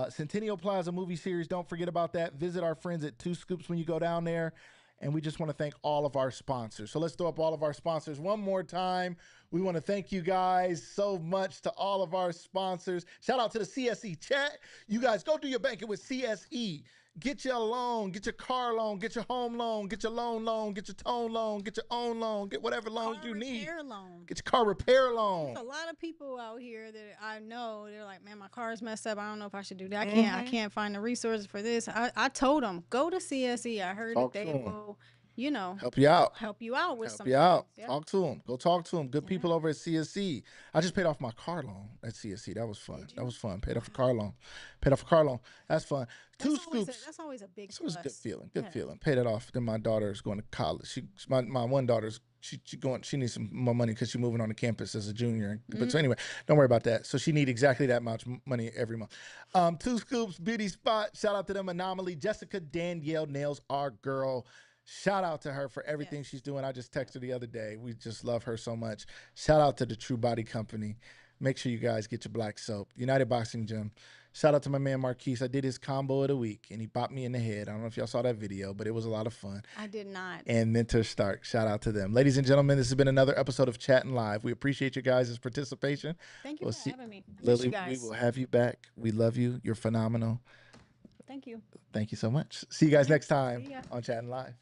Centennial Plaza movie series. Don't forget about that. Visit our friends at Two Scoops when you go down there. And we just want to thank all of our sponsors. So let's throw up all of our sponsors one more time. We want to thank you guys so much to all of our sponsors. Shout out to the CSE chat. You guys go do your banking with CSE. Get your loan, get your car loan, get your home loan, get your loan, get your tone loan, get your own loan, get whatever loans you need. Loan. Get your car repair loan. There's a lot of people out here that I know, they're like, man, my car's messed up. I don't know if I should do that. I can't find the resources for this. I told them, go to CSE. I heard that they will, help you out. Help you out with Help you out. Yeah. Talk to them. Go talk to them. Good people over at CSE. I just paid off my car loan at CSE. That was fun. That was fun. Paid off a car loan. That's fun. Two Scoops. That's always a big It was a plus. good feeling. Good feeling. Paid it off. Then my daughter's going to college. My one daughter's she needs some more money because she's moving on the campus as a junior. But so anyway, don't worry about that. So she need exactly that much money every month. Two Scoops Beauty Spot. Shout out to them. Anomaly. Jessica Danielle Nails, our girl. Shout out to her for everything she's doing. I just texted her the other day. We just love her so much. Shout out to the True Body Company. Make sure you guys get your black soap. United Boxing Gym. Shout out to my man Marquise. I did his combo of the week, and he bopped me in the head. I don't know if y'all saw that video, but it was a lot of fun. I did not. And Mentor Stark. Shout out to them. Ladies and gentlemen, this has been another episode of Chattin' Live. We appreciate you guys' participation. Thank you for having me. I miss Lily, you guys. we will have you back. We love you. You're phenomenal. Thank you. Thank you so much. See you guys next time See ya. on Chattin' Live.